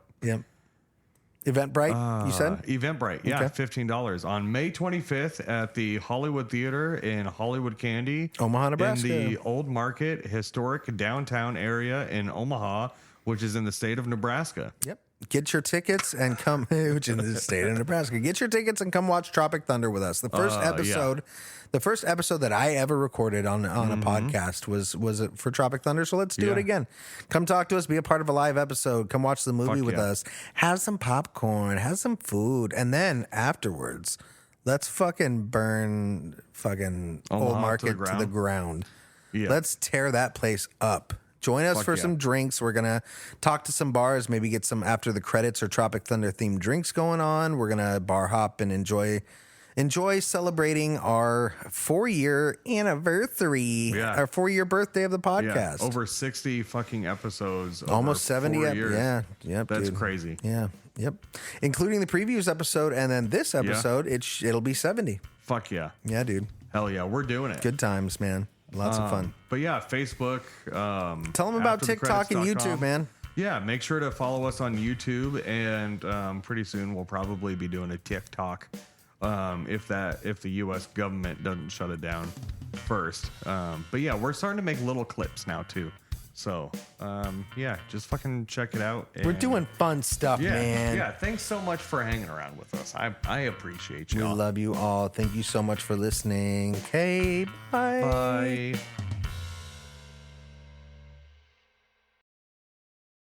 Eventbrite, you said? Eventbrite, yeah, okay. $15 on May 25th at the Hollywood Theater in Hollywood Candy, Omaha, Nebraska. In the Old Market historic downtown area in Omaha, which is in the state of Nebraska. Yep. Get your tickets and come, which is in the state of Nebraska. Get your tickets and come watch Tropic Thunder with us. The first episode, the first episode that I ever recorded on a podcast was it for Tropic Thunder. So let's do it again. Come talk to us. Be a part of a live episode. Come watch the movie with us. Have some popcorn. Have some food, and then afterwards, let's fucking burn fucking Omaha Old Market to the ground. Yeah. Let's tear that place up. Join us for some drinks. We're going to talk to some bars, maybe get some after the credits or Tropic Thunder themed drinks going on. We're going to bar hop and enjoy celebrating our 4-year anniversary, our 4-year birthday of the podcast. Yeah, over 60 fucking episodes. Almost 70. Years. Yep, that's dude. crazy. Yeah. Yep. Including the previews episode and then this episode, it'll be 70. Fuck yeah. Yeah, dude. Hell yeah. We're doing it. Good times, man. Lots of fun. But yeah, Facebook. Tell them about TikTok and YouTube, man. Yeah, make sure to follow us on YouTube, and pretty soon we'll probably be doing a TikTok if the U.S. government doesn't shut it down first. But yeah, we're starting to make little clips now too. So yeah, just fucking check it out. We're doing fun stuff, man. Yeah, thanks so much for hanging around with us. I appreciate you. We love you all. Thank you so much for listening. Okay, bye. Bye.